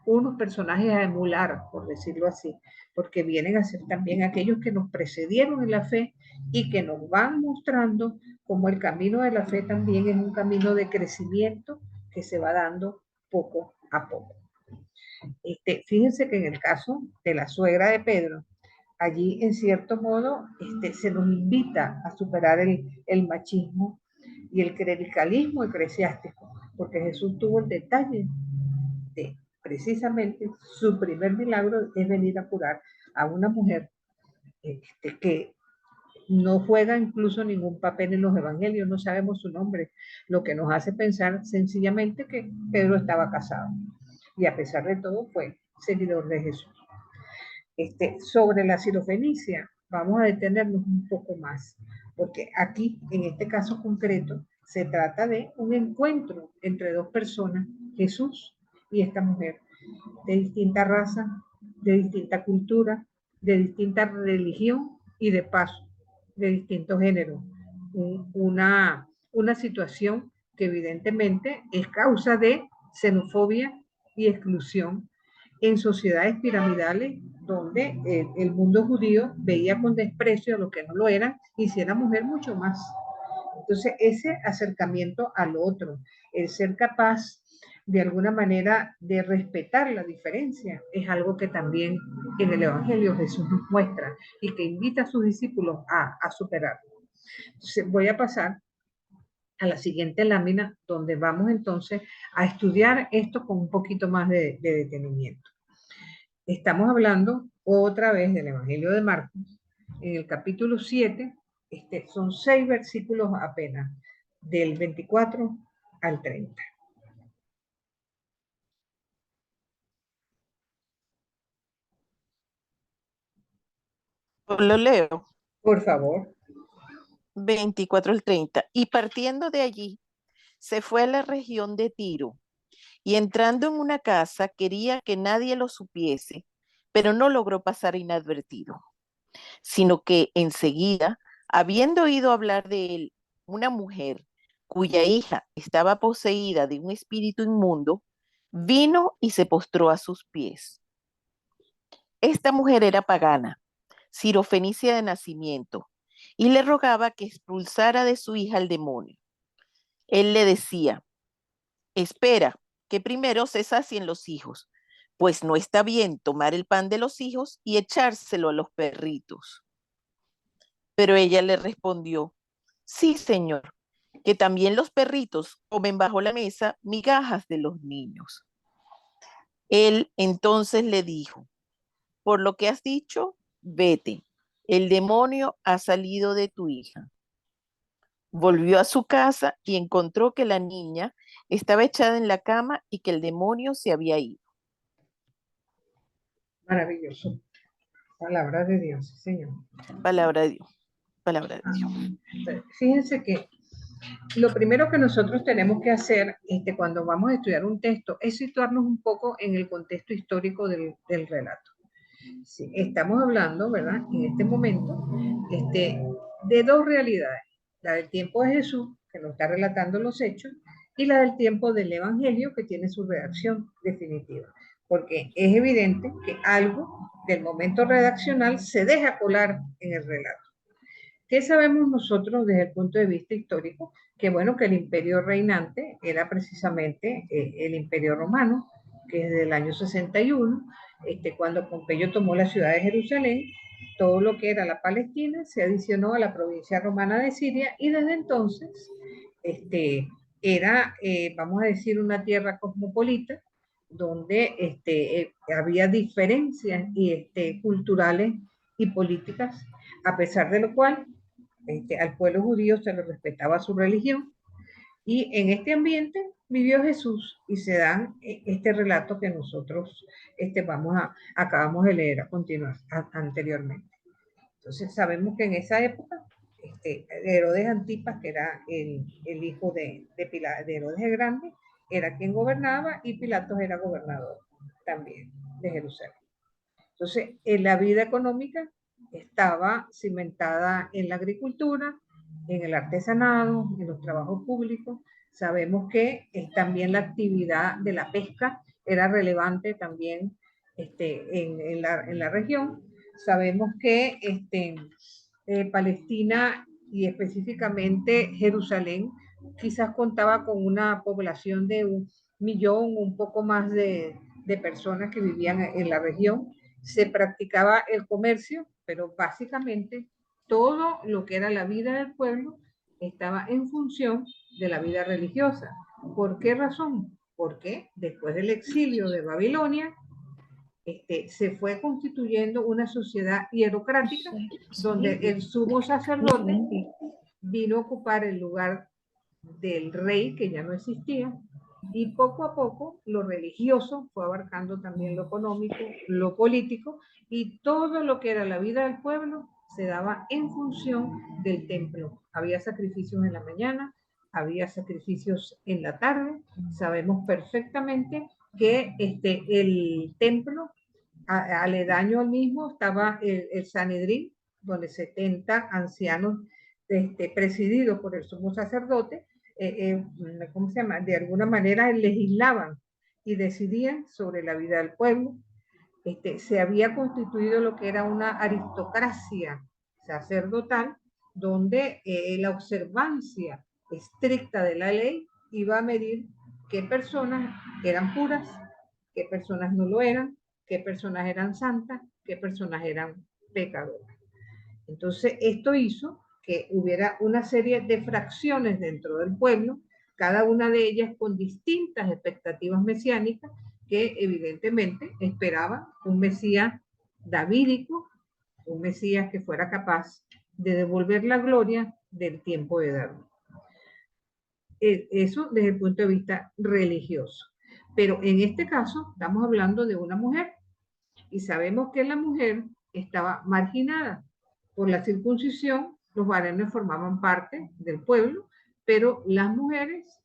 unos personajes a emular, por decirlo así, porque vienen a ser también aquellos que nos precedieron en la fe y que nos van mostrando cómo el camino de la fe también es un camino de crecimiento que se va dando poco a poco. Fíjense que en el caso de la suegra de Pedro, allí en cierto modo se nos invita a superar el machismo y el clericalismo eclesiástico, porque Jesús tuvo el detalle de precisamente su primer milagro es venir a curar a una mujer que no juega incluso ningún papel en los evangelios, no sabemos su nombre, lo que nos hace pensar sencillamente que Pedro estaba casado y a pesar de todo fue seguidor de Jesús. Sobre la sirofenicia, vamos a detenernos un poco más, porque aquí, en este caso concreto, se trata de un encuentro entre dos personas, Jesús y esta mujer, de distinta raza, de distinta cultura, de distinta religión y de paso, de distintos géneros. Una situación que evidentemente es causa de xenofobia y exclusión en sociedades piramidales donde el mundo judío veía con desprecio a los que no lo eran y si era mujer mucho más. Entonces ese acercamiento al otro, el ser capaz de alguna manera de respetar la diferencia, es algo que también en el Evangelio Jesús nos muestra y que invita a sus discípulos a superarlo. Entonces voy a pasar a la siguiente lámina donde vamos entonces a estudiar esto con un poquito más de detenimiento. Estamos hablando otra vez del Evangelio de Marcos, en el capítulo 7, son 6 versículos apenas, del 24 al 30. Lo leo. Por favor. 24 al 30. Y partiendo de allí, se fue a la región de Tiro, y entrando en una casa quería que nadie lo supiese, pero no logró pasar inadvertido, sino que enseguida, habiendo oído hablar de él, una mujer cuya hija estaba poseída de un espíritu inmundo, vino y se postró a sus pies. Esta mujer era pagana, sirofenicia de nacimiento, y le rogaba que expulsara de su hija el demonio. Él le decía: espera, que primero se sacien los hijos, pues no está bien tomar el pan de los hijos y echárselo a los perritos. Pero ella le respondió: sí, señor, que también los perritos comen bajo la mesa migajas de los niños. Él entonces le dijo: por lo que has dicho, vete, el demonio ha salido de tu hija. Volvió a su casa y encontró que la niña estaba echada en la cama y que el demonio se había ido. Maravilloso. Palabra de Dios, Señor. Palabra de Dios. Palabra de Dios. Fíjense que lo primero que nosotros tenemos que hacer cuando vamos a estudiar un texto es situarnos un poco en el contexto histórico del relato. Sí, estamos hablando, ¿verdad? En este momento, de dos realidades. La del tiempo de Jesús, que nos está relatando los hechos, y la del tiempo del Evangelio, que tiene su redacción definitiva. Porque es evidente que algo del momento redaccional se deja colar en el relato. ¿Qué sabemos nosotros desde el punto de vista histórico? Que bueno, que el imperio reinante era precisamente el imperio romano, que desde el año 61, cuando Pompeyo tomó la ciudad de Jerusalén, todo lo que era la Palestina se adicionó a la provincia romana de Siria y desde entonces era, vamos a decir, una tierra cosmopolita donde había diferencias culturales y políticas, a pesar de lo cual al pueblo judío se le respetaba su religión y en este ambiente vivió Jesús y se da este relato que nosotros acabamos de leer a continuación anteriormente. Entonces sabemos que en esa época Herodes Antipas, que era el hijo de Herodes el Grande, era quien gobernaba, y Pilatos era gobernador también de Jerusalén. Entonces, en la vida económica estaba cimentada en la agricultura, en el artesanado, en los trabajos públicos. Sabemos que también la actividad de la pesca era relevante también en la región. Sabemos que Palestina y específicamente Jerusalén quizás contaba con una población de 1.000.000, un poco más de personas que vivían en la región. Se practicaba el comercio, pero básicamente todo lo que era la vida del pueblo estaba en función de la vida religiosa. ¿Por qué razón? Porque después del exilio de Babilonia, se fue constituyendo una sociedad hierocrática donde el sumo sacerdote vino a ocupar el lugar del rey, que ya no existía, y poco a poco lo religioso fue abarcando también lo económico, lo político, y todo lo que era la vida del pueblo se daba en función del templo. Había sacrificios en la mañana, había sacrificios en la tarde. Sabemos perfectamente que el templo, aledaño al mismo, estaba el Sanedrín, donde 70 ancianos presididos por el sumo sacerdote, ¿cómo se llama? De alguna manera legislaban y decidían sobre la vida del pueblo. Se había constituido lo que era una aristocracia sacerdotal, donde la observancia estricta de la ley iba a medir qué personas eran puras, qué personas no lo eran, qué personas eran santas, qué personas eran pecadoras. Entonces, esto hizo que hubiera una serie de fracciones dentro del pueblo, cada una de ellas con distintas expectativas mesiánicas, que evidentemente esperaban un Mesías davídico, un Mesías que fuera capaz de devolver la gloria del tiempo de David. Eso desde el punto de vista religioso. Pero en este caso estamos hablando de una mujer, y sabemos que la mujer estaba marginada. Por la circuncisión, los varones formaban parte del pueblo, pero las mujeres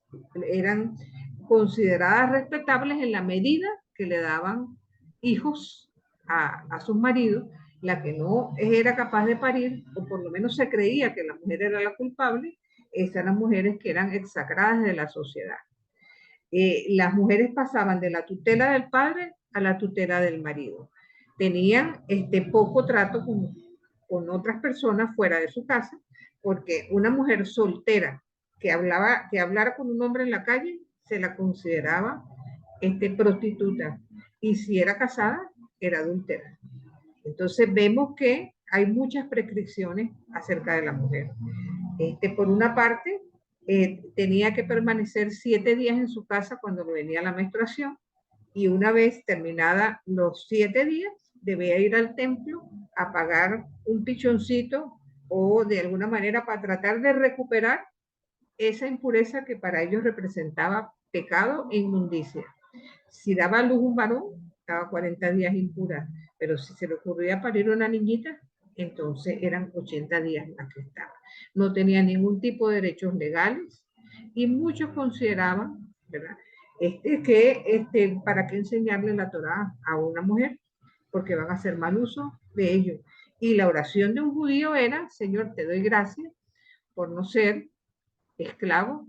eran consideradas respetables en la medida que le daban hijos a sus maridos. La que no era capaz de parir, o por lo menos se creía que la mujer era la culpable, esas eran mujeres que eran exsacradas de la sociedad. Las mujeres pasaban de la tutela del padre a la tutela del marido. Tenían poco trato con otras personas fuera de su casa, porque una mujer soltera que hablara con un hombre en la calle se la consideraba prostituta, y si era casada era adúltera. Entonces vemos que hay muchas prescripciones acerca de la mujer. Por una parte, tenía que permanecer 7 días en su casa cuando le venía la menstruación, y una vez terminada los 7 días, debía ir al templo a pagar un pichoncito, o de alguna manera para tratar de recuperar esa impureza que para ellos representaba pecado e inmundicia. Si daba a luz un varón, estaba 40 días impura, pero si se le ocurría parir una niñita, entonces eran 80 días más que estaba. No tenía ningún tipo de derechos legales, y muchos consideraban, ¿verdad?, que para qué enseñarle la Torá a una mujer, porque van a hacer mal uso de ello. Y la oración de un judío era: Señor, te doy gracias por no ser esclavo,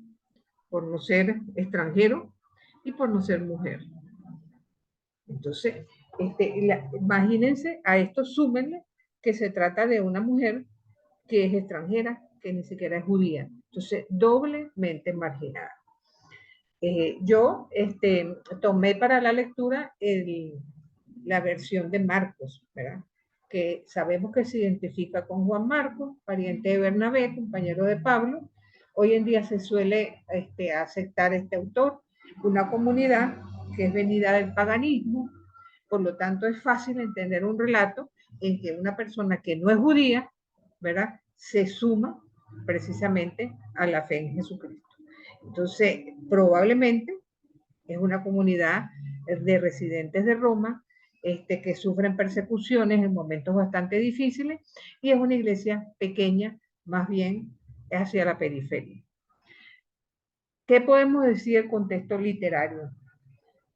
por no ser extranjero y por no ser mujer. Entonces, imagínense a esto, súmenle que se trata de una mujer que es extranjera, que ni siquiera es judía. Entonces, doblemente marginada. Yo tomé para la lectura la versión de Marcos, ¿verdad?, que sabemos que se identifica con Juan Marcos, pariente de Bernabé, compañero de Pablo. Hoy en día se suele aceptar este autor, una comunidad que es venida del paganismo. Por lo tanto, es fácil entender un relato en que una persona que no es judía, ¿verdad?, se suma precisamente a la fe en Jesucristo. Entonces, probablemente es una comunidad de residentes de Roma, que sufren persecuciones en momentos bastante difíciles, y es una iglesia pequeña más bien hacia la periferia. ¿Qué podemos decir del contexto literario?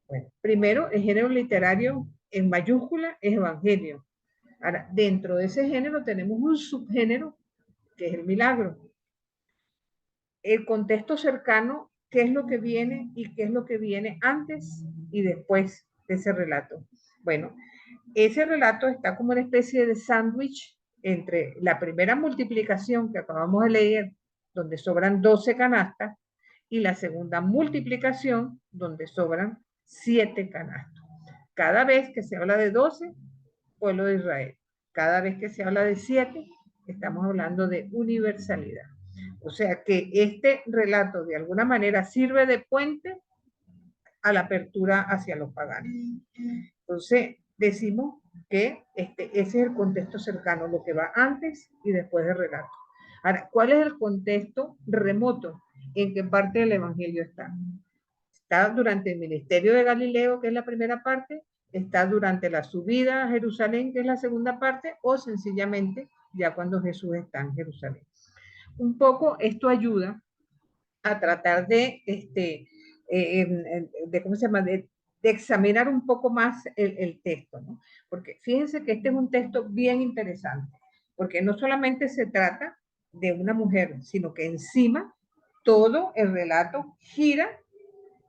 Bueno, primero, el género literario en mayúscula es evangelio. Ahora, dentro de ese género tenemos un subgénero que es el milagro. El contexto cercano, qué es lo que viene y qué es lo que viene antes y después de ese relato. Bueno, ese relato está como una especie de sándwich entre la primera multiplicación que acabamos de leer, donde sobran 12 canastas, y la segunda multiplicación, donde sobran 7 canastos. Cada vez que se habla de 12, pueblo de Israel. Cada vez que se habla de 7, estamos hablando de universalidad. O sea que este relato de alguna manera sirve de puente a la apertura hacia los paganos. Entonces, decimos que ese es el contexto cercano, lo que va antes y después del relato. Ahora, ¿cuál es el contexto remoto? ¿En qué parte del Evangelio está? Está durante el ministerio de Galileo, que es la primera parte, está durante la subida a Jerusalén, que es la segunda parte, o sencillamente ya cuando Jesús está en Jerusalén. Un poco esto ayuda a tratar de ¿cómo se llama? De examinar un poco más el texto, ¿no? Porque fíjense que este es un texto bien interesante, porque no solamente se trata de una mujer, sino que encima todo el relato gira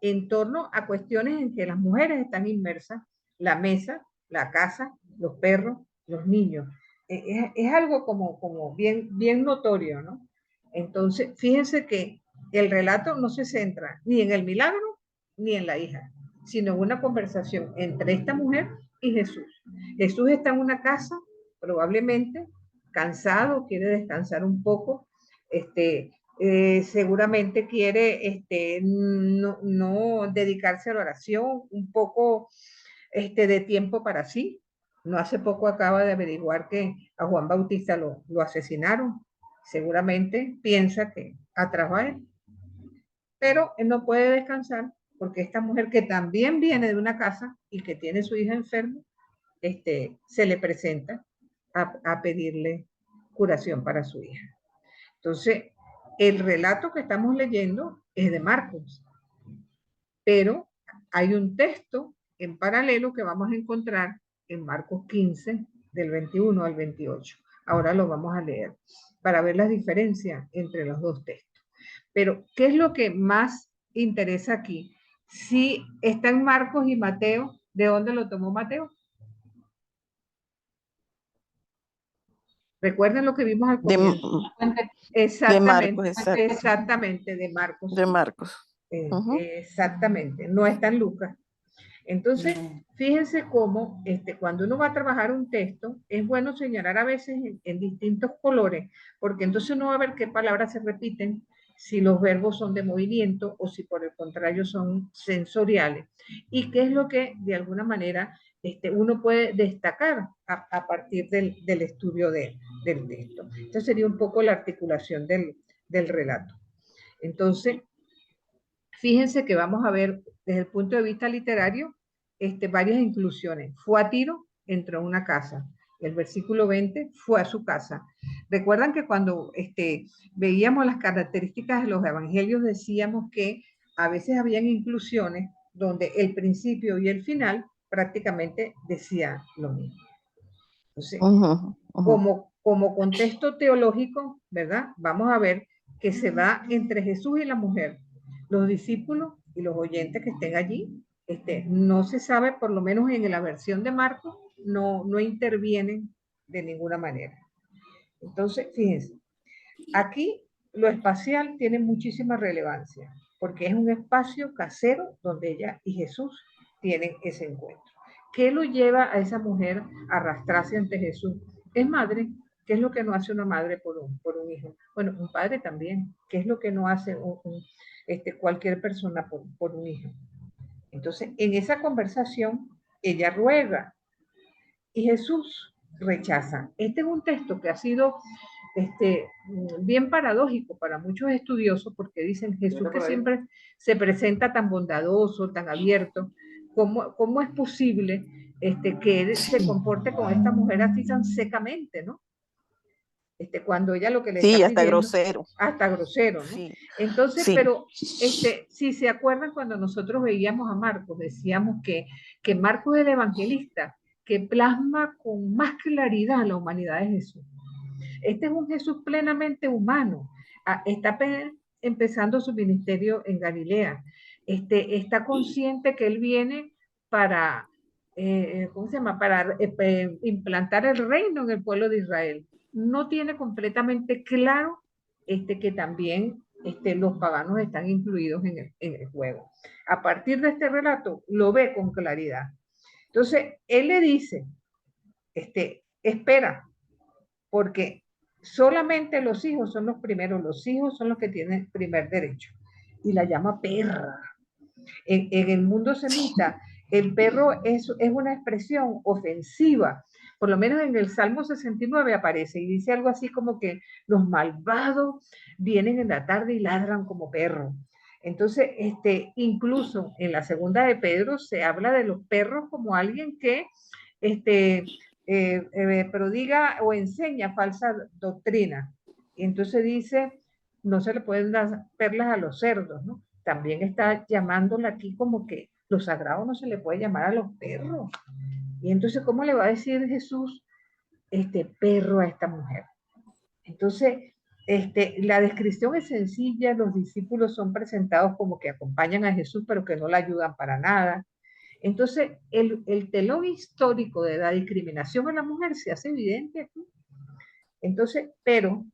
en torno a cuestiones en que las mujeres están inmersas, la mesa, la casa, los perros, los niños. Es algo como bien notorio, ¿no? Entonces, fíjense que el relato no se centra ni en el milagro ni en la hija, sino en una conversación entre esta mujer y Jesús. Jesús está en una casa, probablemente cansado, quiere descansar un poco, seguramente quiere no dedicarse a la oración, un poco de tiempo para sí. No hace poco acaba de averiguar que a Juan Bautista lo asesinaron. Seguramente piensa que atrás va él. Pero él no puede descansar porque esta mujer que también viene de una casa y que tiene su hija enferma, se le presenta a pedirle curación para su hija. Entonces, el relato que estamos leyendo es de Marcos, pero hay un texto en paralelo que vamos a encontrar en Marcos 15, del 21 al 28. Ahora lo vamos a leer para ver las diferencias entre los dos textos. Pero, ¿qué es lo que más interesa aquí? Si está en Marcos y Mateo, ¿de dónde lo tomó Mateo? Recuerden lo que vimos al comienzo. Exactamente, exactamente, de Marcos. De Marcos. Exactamente, no está en Lucas. Entonces, fíjense cómo cuando uno va a trabajar un texto, es bueno señalar a veces en distintos colores, porque entonces uno va a ver qué palabras se repiten, si los verbos son de movimiento o si por el contrario son sensoriales, y qué es lo que de alguna manera uno puede destacar a partir del estudio del texto. Esta sería un poco la articulación del relato. Entonces, fíjense que vamos a ver desde el punto de vista literario varias inclusiones. Fue a Tiro, entró a una casa. El versículo 20 fue a su casa. Recuerdan que cuando veíamos las características de los evangelios decíamos que a veces habían inclusiones donde el principio y el final prácticamente decían lo mismo. Entonces, como contexto teológico, ¿verdad? Vamos a ver que se da entre Jesús y la mujer. Los discípulos y los oyentes que estén allí, no se sabe, por lo menos en la versión de Marcos, no intervienen de ninguna manera. Entonces, fíjense, aquí lo espacial tiene muchísima relevancia, porque es un espacio casero donde ella y Jesús tienen ese encuentro. ¿Qué lo lleva a esa mujer a arrastrarse ante Jesús? Es madre. ¿Qué es lo que no hace una madre por un hijo? Bueno, un padre también. ¿Qué es lo que no hace cualquier persona por un hijo? Entonces, en esa conversación, ella ruega y Jesús rechaza. Este es un texto que ha sido bien paradójico para muchos estudiosos porque dicen Jesús que siempre se presenta tan bondadoso, tan abierto, ¿cómo es posible que él se comporte con esta mujer así tan secamente, ¿no? cuando ella lo que le Sí, está hasta pidiendo, grosero. hasta grosero, ¿no? Sí, Entonces, sí. pero si se acuerdan cuando nosotros veíamos a Marcos, decíamos que Marcos es el evangelista que plasma con más claridad la humanidad de Jesús. Este es un Jesús plenamente humano. Está empezando su ministerio en Galilea. Está consciente que él viene para, ¿cómo se llama? Para implantar el reino en el pueblo de Israel. No tiene completamente claro que también los paganos están incluidos en el juego. A partir de este relato, lo ve con claridad. Entonces, él le dice, espera, porque solamente los hijos son los primeros, los hijos son los que tienen primer derecho. Y la llama perra. En el mundo semita, el perro es una expresión ofensiva. Por lo menos en el Salmo 69 aparece y dice algo así como que los malvados vienen en la tarde y ladran como perros. Entonces, incluso en la segunda de Pedro se habla de los perros como alguien que prodiga o enseña falsa doctrina. Y entonces dice, no se le pueden dar perlas a los cerdos, ¿no? También está llamándola aquí como que lo sagrado no se le puede llamar a los perros. Y entonces, ¿cómo le va a decir Jesús perro a esta mujer? Entonces, la descripción es sencilla, los discípulos son presentados como que acompañan a Jesús, pero que no la ayudan para nada. Entonces, el telón histórico de la discriminación a la mujer se hace evidente aquí. Entonces, pero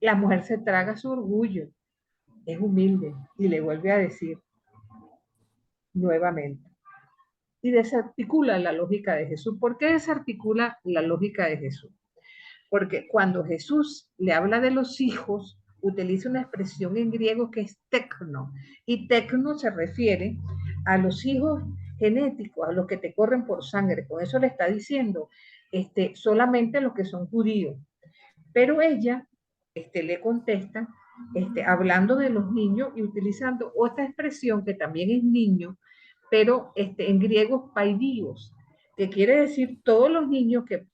la mujer se traga su orgullo, es humilde y le vuelve a decir nuevamente. Y desarticula la lógica de Jesús. ¿Por qué desarticula la lógica de Jesús? Porque cuando Jesús le habla de los hijos, utiliza una expresión en griego que es tecno. Y tecno se refiere a los hijos genéticos, a los que te corren por sangre. Con eso le está diciendo solamente los que son judíos. Pero ella le contesta hablando de los niños y utilizando otra expresión que también es niño, pero en griego paidios, que quiere decir todos los niños que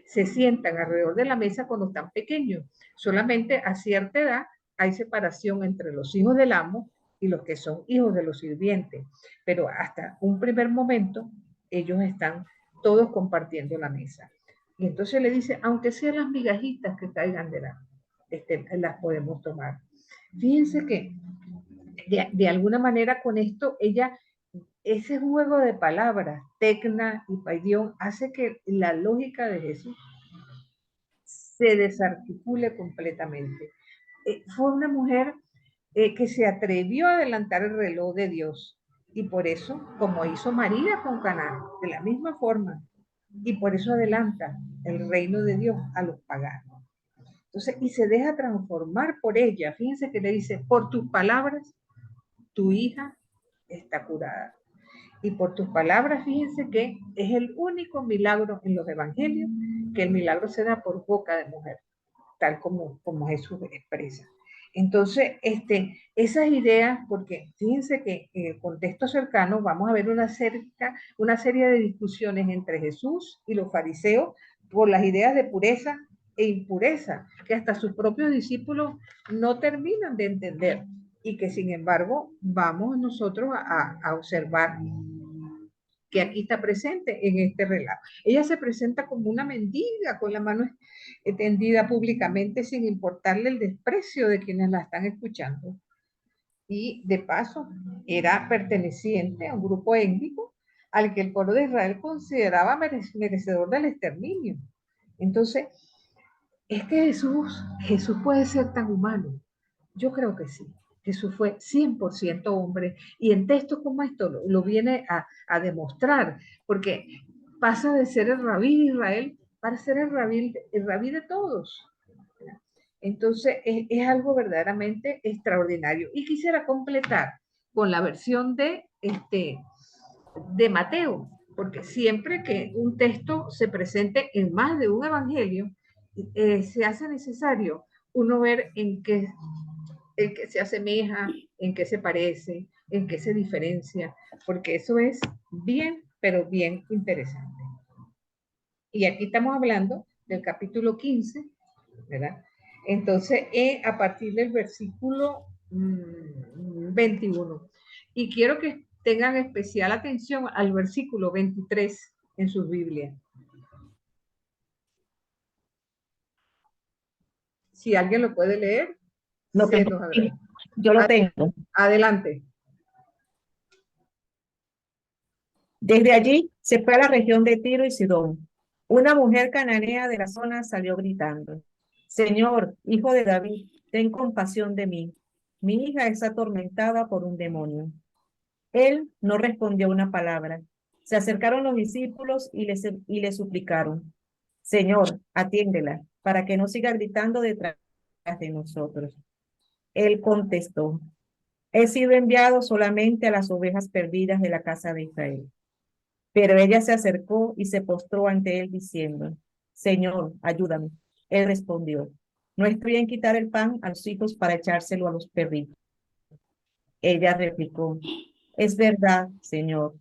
se sientan alrededor de la mesa cuando están pequeños. Solamente a cierta edad hay separación entre los hijos del amo y los que son hijos de los sirvientes, pero hasta un primer momento ellos están todos compartiendo la mesa. Y entonces le dice, aunque sean las migajitas que caigan de las podemos tomar. Fíjense que de alguna manera con esto ella, ese juego de palabras, tecna y paidión, hace que la lógica de Jesús se desarticule completamente. Fue una mujer que se atrevió a adelantar el reloj de Dios, y por eso, como hizo María con Caná, de la misma forma, y por eso adelanta el reino de Dios a los paganos. Entonces, y se deja transformar por ella. Fíjense que le dice, por tus palabras, tu hija está curada. Y por tus palabras, fíjense que es el único milagro en los evangelios, que el milagro se da por boca de mujer, tal como Jesús expresa. Entonces, esas ideas, porque fíjense que en el contexto cercano vamos a ver una serie de discusiones entre Jesús y los fariseos por las ideas de pureza e impureza, que hasta sus propios discípulos no terminan de entender, y que sin embargo vamos nosotros a observar que aquí está presente en este relato. Ella se presenta como una mendiga con la mano tendida públicamente sin importarle el desprecio de quienes la están escuchando. Y de paso, era perteneciente a un grupo étnico al que el pueblo de Israel consideraba merecedor del exterminio. Entonces, es que Jesús puede ser tan humano. Yo creo que sí. Jesús fue 100% hombre, y en textos como esto lo viene a demostrar, porque pasa de ser el rabí de Israel para ser el rabí de todos. Entonces es algo verdaderamente extraordinario. Y quisiera completar con la versión de Mateo, porque siempre que un texto se presente en más de un evangelio, se hace necesario uno ver en qué se asemeja, en qué se parece, en qué se diferencia, porque eso es bien, pero bien interesante. Y aquí estamos hablando del capítulo 15, ¿verdad? Entonces, a partir del versículo 21. Y quiero que tengan especial atención al versículo 23 en sus Biblias. Si alguien lo puede leer, Lo se que los agradezco. yo lo tengo. Adelante. Desde allí se fue a la región de Tiro y Sidón. Una mujer cananea de la zona salió gritando: Señor, hijo de David, ten compasión de mí. Mi hija es atormentada por un demonio. Él no respondió una palabra. Se acercaron los discípulos y le suplicaron: Señor, atiéndela, para que no siga gritando detrás de nosotros. Él contestó: He sido enviado solamente a las ovejas perdidas de la casa de Israel. Pero ella se acercó y se postró ante él diciendo: Señor, ayúdame. Él respondió: No estoy en quitar el pan a los hijos para echárselo a los perritos. Ella replicó: Es verdad, Señor,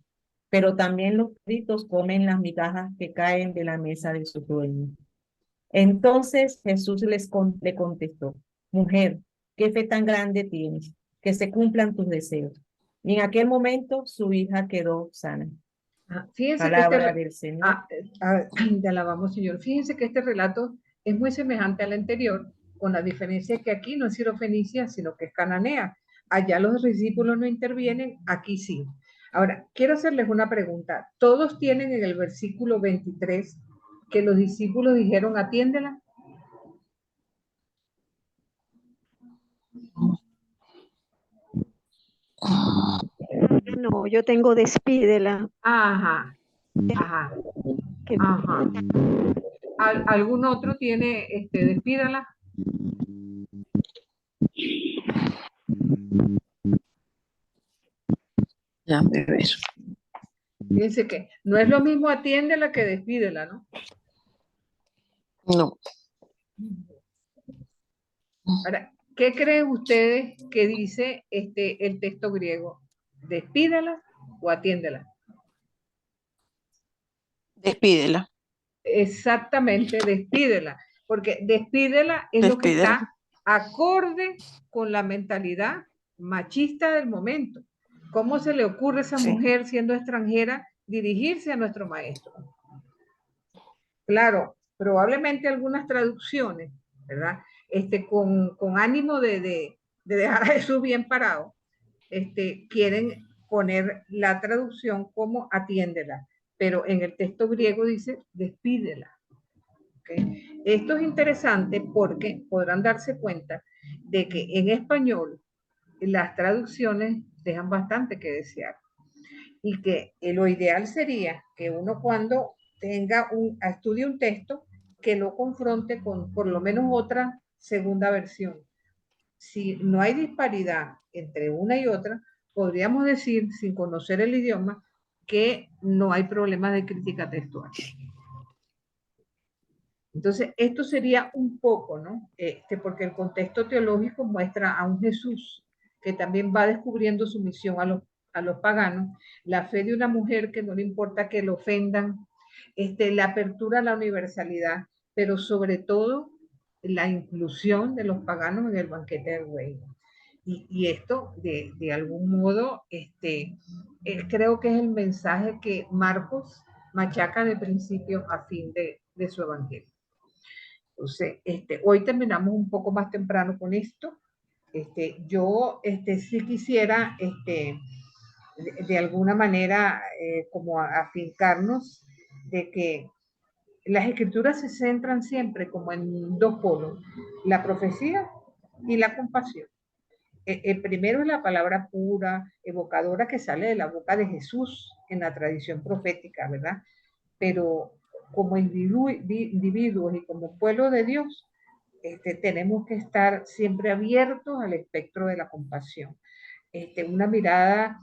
pero también los perritos comen las migajas que caen de la mesa de su dueño. Entonces Jesús le contestó: Mujer, qué fe tan grande tienes, que se cumplan tus deseos. Y en aquel momento su hija quedó sana. Fíjense Palabra que del Señor. te alabamos, Señor. Fíjense que este relato es muy semejante al anterior, con la diferencia que aquí no es sirofenicia, sino que es cananea. Allá los discípulos no intervienen, aquí sí. Ahora, quiero hacerles una pregunta. ¿Todos tienen en el versículo 23 que los discípulos dijeron atiéndela? No, yo tengo despídela. Ajá, ajá, ajá. ¿Algún otro tiene, despídala? Déjame ver. Fíjense que no es lo mismo atiéndela que despídela, ¿no? No. Ahora, ¿qué creen ustedes que dice el texto griego? ¿Despídela o atiéndela? Despídela. Exactamente, despídela, porque despídela es lo que Despídela. está acorde con la mentalidad machista del momento. ¿Cómo se le ocurre a esa mujer siendo extranjera dirigirse a nuestro maestro? Claro, probablemente algunas traducciones, ¿verdad? Con ánimo de dejar a Jesús bien parado, quieren poner la traducción como atiéndela, pero en el texto griego dice despídela. ¿Okay? Esto es interesante porque podrán darse cuenta de que en español las traducciones dejan bastante que desear y que lo ideal sería que uno cuando estudie un texto que lo confronte con por lo menos otra segunda versión. Si no hay disparidad entre una y otra, podríamos decir, sin conocer el idioma, que no hay problemas de crítica textual. Entonces, esto sería un poco, ¿no? Porque el contexto teológico muestra a un Jesús que también va descubriendo su misión a los paganos, la fe de una mujer que no le importa que lo ofendan, la apertura a la universalidad, pero sobre todo la inclusión de los paganos en el banquete del rey. Y esto, de algún modo, creo que es el mensaje que Marcos machaca de principio a fin de su evangelio. Entonces, hoy terminamos un poco más temprano con esto. Yo sí quisiera, de alguna manera, como afincarnos de que las escrituras se centran siempre como en dos polos, la profecía y la compasión. El primero es la palabra pura, evocadora, que sale de la boca de Jesús en la tradición profética, ¿verdad? Pero como individuos y como pueblo de Dios, tenemos que estar siempre abiertos al espectro de la compasión. Una mirada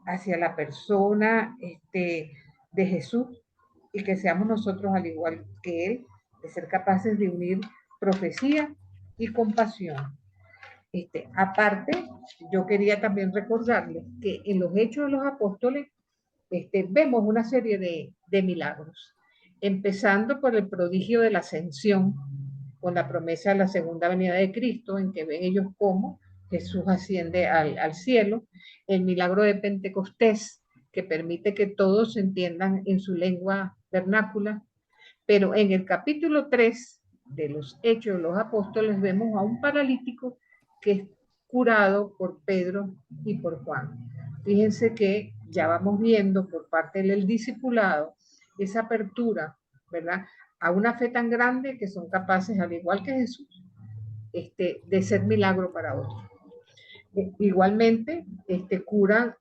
hacia la persona de Jesús y que seamos nosotros, al igual que Él, de ser capaces de unir profecía y compasión. Aparte, yo quería también recordarles que en los Hechos de los Apóstoles vemos una serie de milagros. empezando por el prodigio de la ascensión, con la promesa de la segunda venida de Cristo, en que ven ellos cómo Jesús asciende al cielo, el milagro de Pentecostés, que permite que todos entiendan en su lengua vernácula, pero en el capítulo 3 de los Hechos de los Apóstoles vemos a un paralítico que es curado por Pedro y por Juan. Fíjense que ya vamos viendo por parte del discipulado esa apertura, ¿verdad?, a una fe tan grande que son capaces, al igual que Jesús, de ser milagro para otros. Igualmente, curan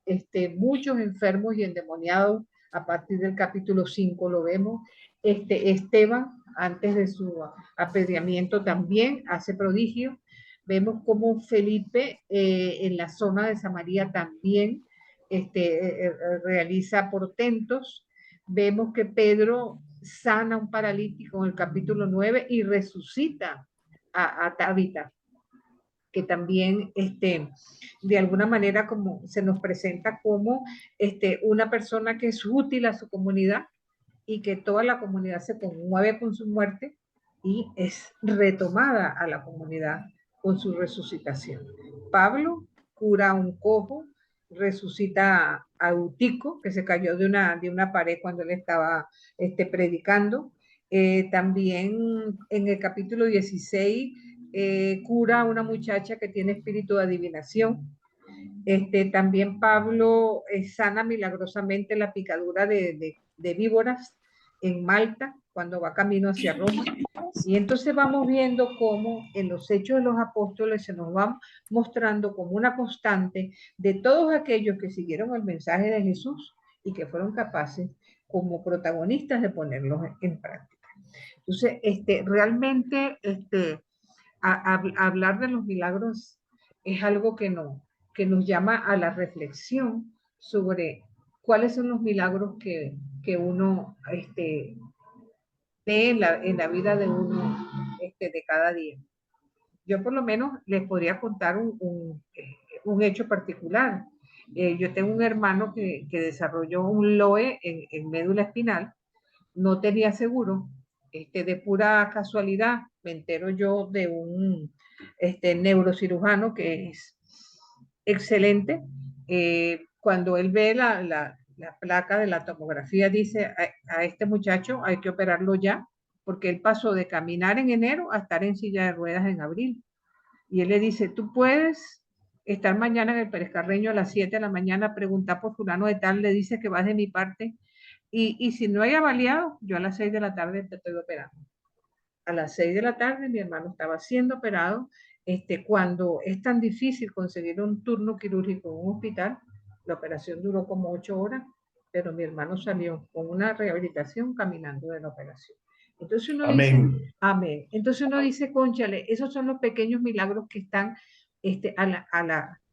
muchos enfermos y endemoniados. A partir del capítulo 5 lo vemos. Esteban, antes de su apedreamiento, también hace prodigio. Vemos como Felipe, en la zona de Samaria, también realiza portentos. Vemos que Pedro sana a un paralítico en el capítulo 9 y resucita a Tabita, que también de alguna manera como se nos presenta como una persona que es útil a su comunidad y que toda la comunidad se conmueve con su muerte y es retomada a la comunidad con su resucitación. Pablo cura a un cojo, resucita a Eutico, que se cayó de una pared cuando él estaba predicando. También en el capítulo 16 cura a una muchacha que tiene espíritu de adivinación. También Pablo sana milagrosamente la picadura de víboras en Malta cuando va camino hacia Roma. Y entonces vamos viendo cómo en los Hechos de los Apóstoles se nos va mostrando como una constante de todos aquellos que siguieron el mensaje de Jesús y que fueron capaces como protagonistas de ponerlos en práctica. Entonces, realmente hablar de los milagros es algo que nos llama a la reflexión sobre cuáles son los milagros que uno ve en la vida de uno de cada día. Yo por lo menos les podría contar un hecho particular. Yo tengo un hermano que desarrolló un LOE en médula espinal, no tenía seguro, de pura casualidad me entero yo de un neurocirujano que es excelente. Cuando él ve la placa de la tomografía, dice a este muchacho hay que operarlo ya, porque él pasó de caminar en enero a estar en silla de ruedas en abril. Y él le dice, tú puedes estar mañana en el Pérez Carreño a las 7 de la mañana, preguntar por fulano de tal, le dice que vas de mi parte, y si no hay avaliado, yo a las 6 de la tarde te estoy operando. A las 6 de la tarde mi hermano estaba siendo operado. Cuando es tan difícil conseguir un turno quirúrgico en un hospital, la operación duró como 8 horas, pero mi hermano salió con una rehabilitación caminando de la operación. Entonces uno Amén. dice, amén. Entonces uno dice, cónchale, esos son los pequeños milagros que están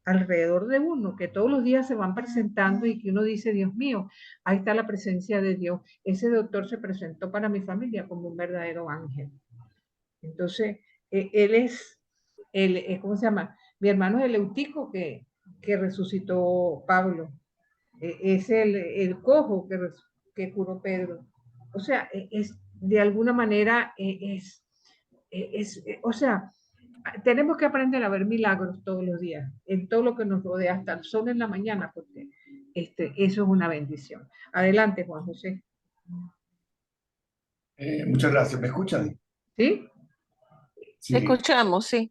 alrededor de uno, que todos los días se van presentando y que uno dice, Dios mío, ahí está la presencia de Dios. Ese doctor se presentó para mi familia como un verdadero ángel. Entonces, él es, ¿cómo se llama? Mi hermano es el Eutico que resucitó Pablo. Es el cojo que curó Pedro. O sea, es de alguna manera, o sea, tenemos que aprender a ver milagros todos los días, en todo lo que nos rodea, hasta el sol en la mañana, porque eso es una bendición. Adelante, Juan José. Muchas gracias. ¿Me escuchan? ¿Sí? Sí. Escuchamos, sí.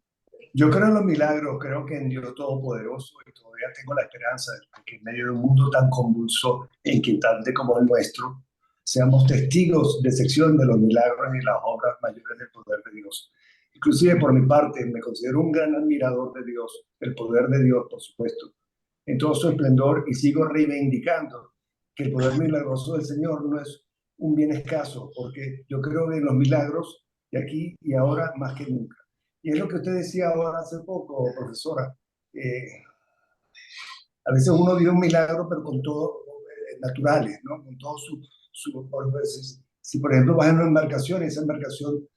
Yo creo en los milagros, creo que en Dios Todopoderoso, y todavía tengo la esperanza de que en medio de un mundo tan convulso e inquietante como el nuestro, seamos testigos de sección de los milagros y las obras mayores del poder de Dios. Inclusive por mi parte, me considero un gran admirador de Dios, del poder de Dios, por supuesto, en todo su esplendor, y sigo reivindicando que el poder milagroso del Señor no es un bien escaso, porque yo creo en los milagros de aquí y ahora más que nunca. Y es lo que usted decía ahora hace poco, profesora. A veces uno vive un milagro, pero con todo naturales, ¿no? Con todo si por ejemplo vas en una embarcación y esa embarcación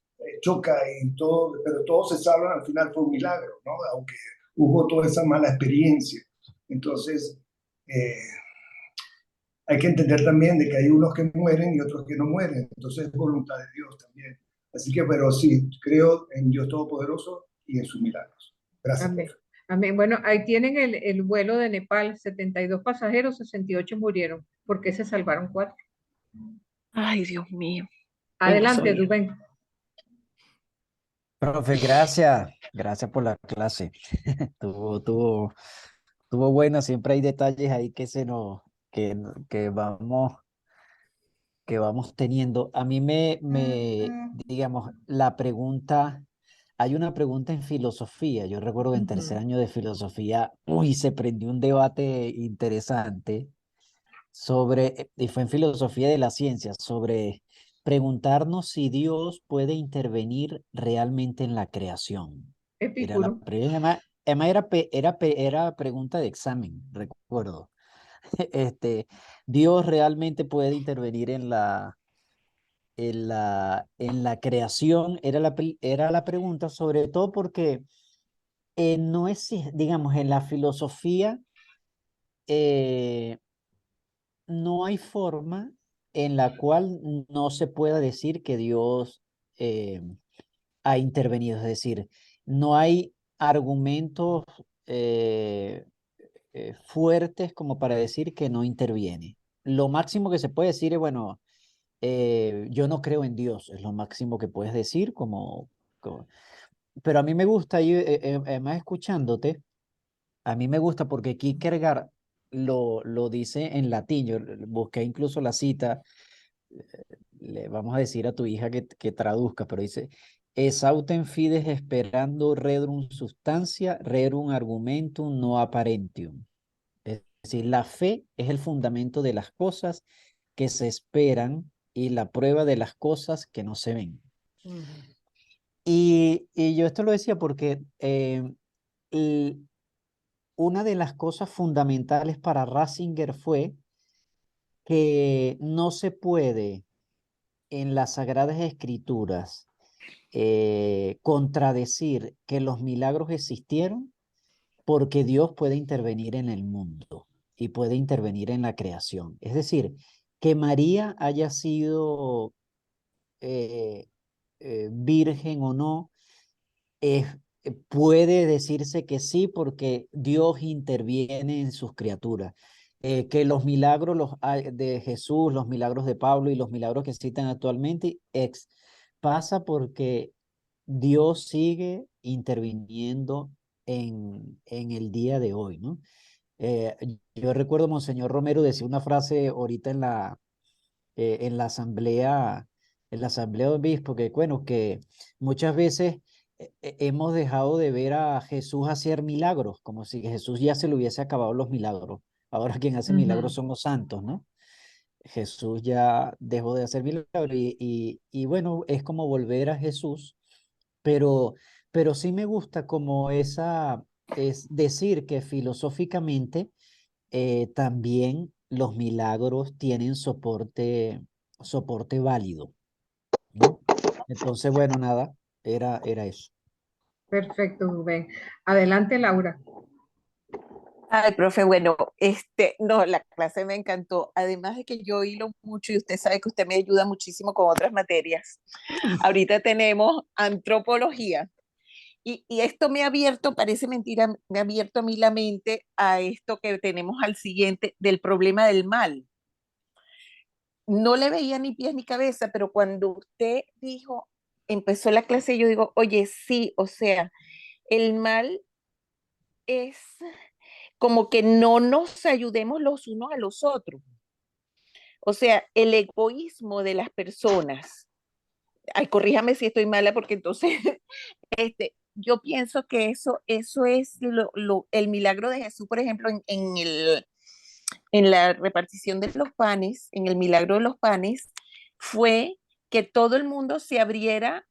choca y todo, pero todos se salvan, al final fue un milagro, ¿no? Aunque hubo toda esa mala experiencia. Entonces, hay que entender también de que hay unos que mueren y otros que no mueren, entonces es voluntad de Dios también. Así que, pero sí, creo en Dios Todopoderoso y en sus milagros. Gracias, Amén. profe. Amén. Bueno, ahí tienen el vuelo de Nepal, 72 pasajeros, 68 murieron. ¿Por qué se salvaron 4? Ay, Dios mío. Adelante, Sonia. Rubén. Profe, gracias por la clase. Tuvo buena, siempre hay detalles ahí que que vamos teniendo. A mí digamos, hay una pregunta en filosofía. Yo recuerdo que en tercer año de filosofía, se prendió un debate interesante y fue en filosofía de la ciencia, sobre preguntarnos si Dios puede intervenir realmente en la creación. Era la Epicuro. además era pregunta de examen, recuerdo. Dios realmente puede intervenir en la creación, era la pregunta, sobre todo porque no es, digamos, en la filosofía, no hay forma en la cual no se pueda decir que Dios ha intervenido, es decir, no hay argumentos fuertes como para decir que no interviene. Lo máximo que se puede decir es, bueno, yo no creo en Dios, es lo máximo que puedes decir, pero a mí me gusta, además escuchándote, a mí me gusta porque Kierkegaard lo dice en latín. Yo busqué incluso la cita, le vamos a decir a tu hija que traduzca, pero dice: Esautem fides esperando redrum substantia, rerum argumentum no apparentium. Es decir, la fe es el fundamento de las cosas que se esperan y la prueba de las cosas que no se ven. Y yo esto lo decía porque una de las cosas fundamentales para Ratzinger fue que no se puede en las Sagradas Escrituras contradecir que los milagros existieron, porque Dios puede intervenir en el mundo y puede intervenir en la creación. Es decir, que María haya sido virgen o no, puede decirse que sí, porque Dios interviene en sus criaturas. Que los milagros de Jesús, los milagros de Pablo y los milagros que citan actualmente, pasa porque Dios sigue interviniendo en el día de hoy, ¿no? Yo recuerdo Monseñor Romero decir una frase ahorita en la asamblea, de obispo, que bueno, que muchas veces hemos dejado de ver a Jesús hacer milagros, como si Jesús ya se le hubiese acabado los milagros. Ahora quien hace milagros son los santos, ¿no? Jesús ya dejó de hacer milagros y bueno, es como volver a Jesús, pero sí me gusta como es decir que filosóficamente también los milagros tienen soporte válido, ¿no? Entonces, bueno, nada, era eso. Perfecto, Rubén. Adelante, Laura. Ay, profe, bueno, no, la clase me encantó. Además de que yo hilo mucho y usted sabe que usted me ayuda muchísimo con otras materias. Ahorita tenemos antropología y esto me ha abierto, parece mentira, me ha abierto a mí la mente a esto que tenemos al siguiente del problema del mal. No le veía ni pies ni cabeza, pero cuando usted dijo, empezó la clase, yo digo, oye, sí, o sea, el mal es como que no nos ayudemos los unos a los otros. O sea, el egoísmo de las personas. Ay, corríjame si estoy mala, porque entonces yo pienso que eso es el milagro de Jesús, por ejemplo, en la repartición de los panes, en el milagro de los panes, fue que todo el mundo se abriera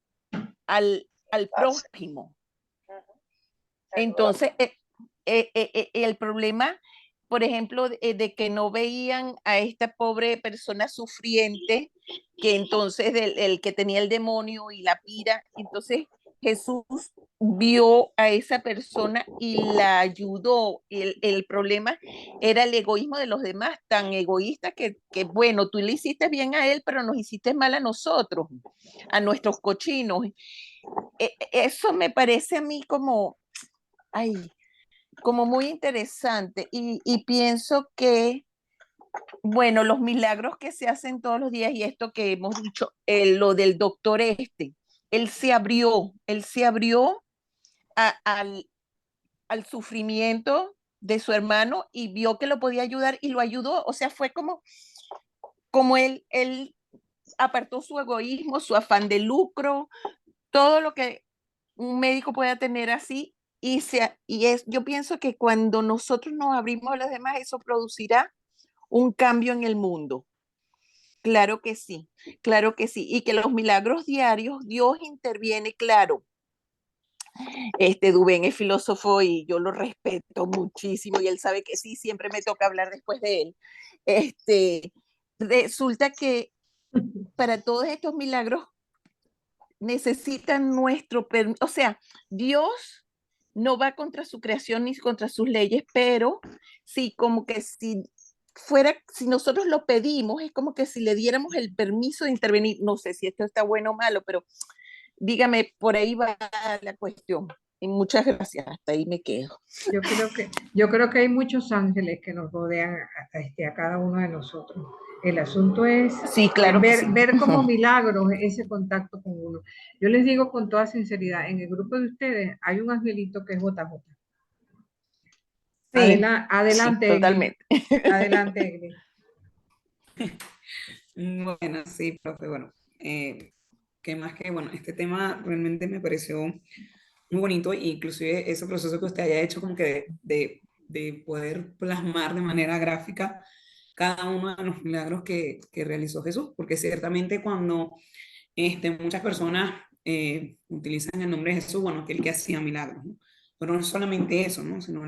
al prójimo. Entonces, el problema, por ejemplo, de que no veían a esta pobre persona sufriente, que entonces el que tenía el demonio y la pira, entonces Jesús vio a esa persona y la ayudó. El problema era el egoísmo de los demás, tan egoísta bueno, tú le hiciste bien a él, pero nos hiciste mal a nosotros, a nuestros cochinos. Eso me parece a mí como, ay, como muy interesante y pienso que, bueno, los milagros que se hacen todos los días y esto que hemos dicho, lo del doctor él se abrió al, al sufrimiento de su hermano y vio que lo podía ayudar y lo ayudó. O sea, fue como él apartó su egoísmo, su afán de lucro, todo lo que un médico pueda tener así. Yo pienso que cuando nosotros nos abrimos a los demás, eso producirá un cambio en el mundo. Claro que sí, claro que sí. Y que los milagros diarios, Dios interviene, claro. Dubén es filósofo y yo lo respeto muchísimo y él sabe que sí, siempre me toca hablar después de él. Resulta que para todos estos milagros necesitan o sea, Dios no va contra su creación ni contra sus leyes, pero sí, como que si nosotros lo pedimos, es como que si le diéramos el permiso de intervenir. No sé si esto está bueno o malo, pero dígame, por ahí va la cuestión. Y muchas gracias, hasta ahí me quedo. Yo creo que hay muchos ángeles que nos rodean a cada uno de nosotros. El asunto es sí, claro ver como milagros ese contacto con uno. Yo les digo con toda sinceridad, en el grupo de ustedes hay un angelito que es JJ. Sí, adelante, sí, totalmente. Adelante, Bueno, sí, profe, bueno, que más que, bueno, este tema realmente me pareció muy bonito, e inclusive ese proceso que usted haya hecho como que de poder plasmar de manera gráfica cada uno de los milagros que realizó Jesús, porque ciertamente cuando muchas personas utilizan el nombre de Jesús, bueno, aquel que hacía milagros, ¿no? Pero no solamente eso, ¿no? Sino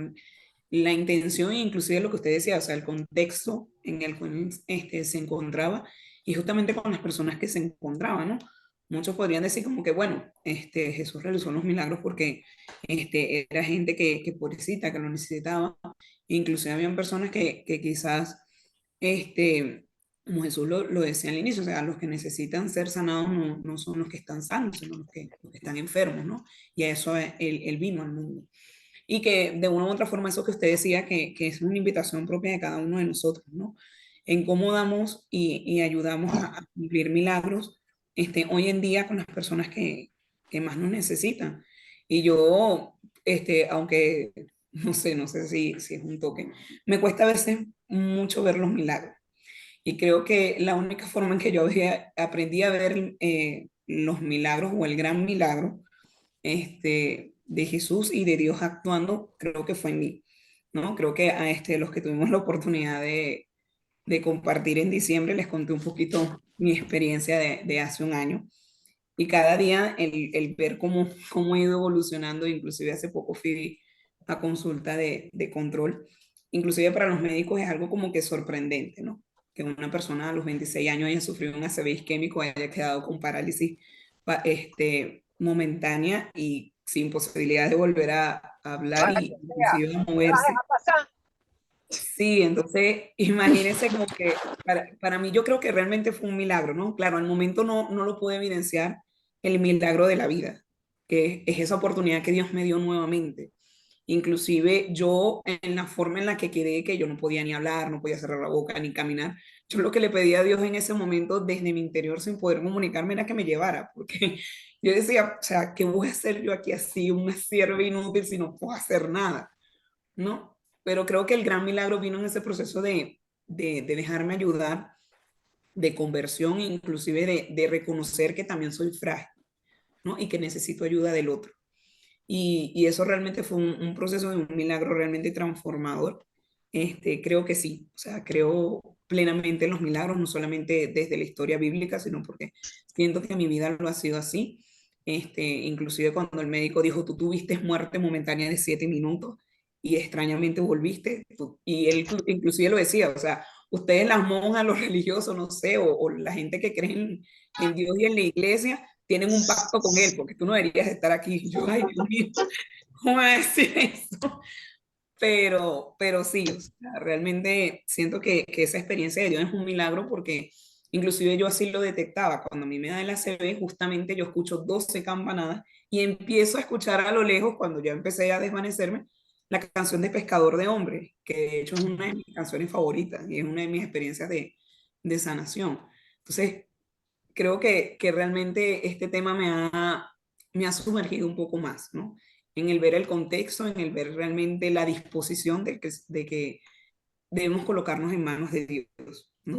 la intención e inclusive lo que usted decía, o sea, el contexto en el cual se encontraba y justamente con las personas que se encontraban, ¿no? Muchos podrían decir como que, bueno, Jesús realizó los milagros porque era gente que pobrecita, que lo necesitaba. Inclusive habían personas que quizás, como Jesús lo decía al inicio, o sea, los que necesitan ser sanados no son los que están sanos, sino los que están enfermos, ¿no? Y a eso él vino al mundo. Y que de una u otra forma eso que usted decía, que es una invitación propia de cada uno de nosotros, ¿no? En cómo damos y ayudamos a cumplir milagros hoy en día con las personas que más nos necesitan. Y yo, aunque no sé si es un toque, me cuesta a veces mucho ver los milagros. Y creo que la única forma en que yo aprendí a ver los milagros o el gran milagro de Jesús y de Dios actuando, creo que fue en mí, ¿no? Creo que a los que tuvimos la oportunidad de compartir en diciembre, les conté un poquito mi experiencia de hace un año. Y cada día el ver cómo he ido evolucionando, inclusive hace poco fui a consulta de control, inclusive para los médicos es algo como que sorprendente, ¿no? Que una persona a los 26 años haya sufrido un ACV isquémico, haya quedado con parálisis momentánea y sin posibilidad de volver a hablar y inclusive a moverse. Sí, entonces imagínense como que para mí yo creo que realmente fue un milagro, ¿no? Claro, al momento no lo pude evidenciar el milagro de la vida, que es esa oportunidad que Dios me dio nuevamente. Inclusive yo en la forma en la que quedé, que yo no podía ni hablar, no podía cerrar la boca ni caminar, yo lo que le pedí a Dios en ese momento desde mi interior sin poder comunicarme era que me llevara, porque yo decía, o sea, ¿qué voy a hacer yo aquí así, una sierva inútil si no puedo hacer nada? ¿No? Pero creo que el gran milagro vino en ese proceso de dejarme ayudar, de conversión, inclusive de reconocer que también soy frágil, ¿no? Y que necesito ayuda del otro. Y eso realmente fue un proceso de un milagro realmente transformador. Creo que sí, o sea, creo plenamente en los milagros, no solamente desde la historia bíblica, sino porque siento que mi vida lo ha sido así. Inclusive cuando el médico dijo, tú tuviste muerte momentánea de 7 minutos y extrañamente volviste, y él inclusive lo decía, o sea, ustedes las monjas, los religiosos, no sé, o la gente que cree en Dios y en la iglesia, tienen un pacto con él, porque tú no deberías estar aquí. Yo, ay, Dios mío, ¿cómo voy a decir eso? Pero sí, o sea, realmente siento que esa experiencia de Dios es un milagro porque inclusive yo así lo detectaba. Cuando a mí me da el ACV, justamente yo escucho 12 campanadas y empiezo a escuchar a lo lejos, cuando ya empecé a desvanecerme, la canción de Pescador de Hombres, que de hecho es una de mis canciones favoritas y es una de mis experiencias de sanación. Entonces, creo que realmente este tema me ha sumergido un poco más, ¿no? En el ver el contexto, en el ver realmente la disposición de que debemos colocarnos en manos de Dios, ¿no?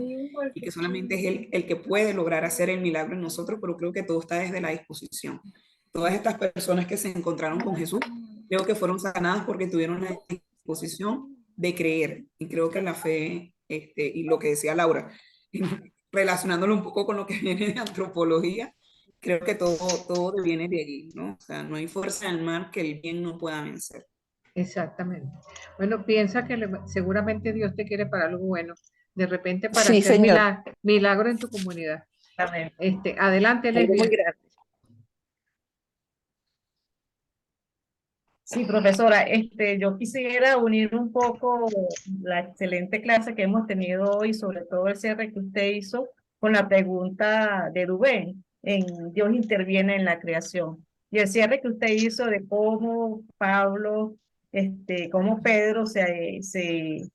Y que solamente es Él el que puede lograr hacer el milagro en nosotros, pero creo que todo está desde la disposición. Todas estas personas que se encontraron con Jesús, creo que fueron sanadas porque tuvieron la disposición de creer. Y creo que la fe, y lo que decía Laura, relacionándolo un poco con lo que viene de antropología, creo que todo viene de allí, ¿no? O sea, no hay fuerza en el mal que el bien no pueda vencer. Exactamente. Bueno, piensa que seguramente Dios te quiere para algo bueno. De repente para Sí, hacer señor. milagro en tu comunidad. Amén. Adelante, Algo muy Lesbia. grande. Sí, profesora, yo quisiera unir un poco la excelente clase que hemos tenido hoy, sobre todo el cierre que usted hizo, con la pregunta de Rubén en Dios interviene en la creación. Y el cierre que usted hizo de cómo Pablo, cómo Pedro,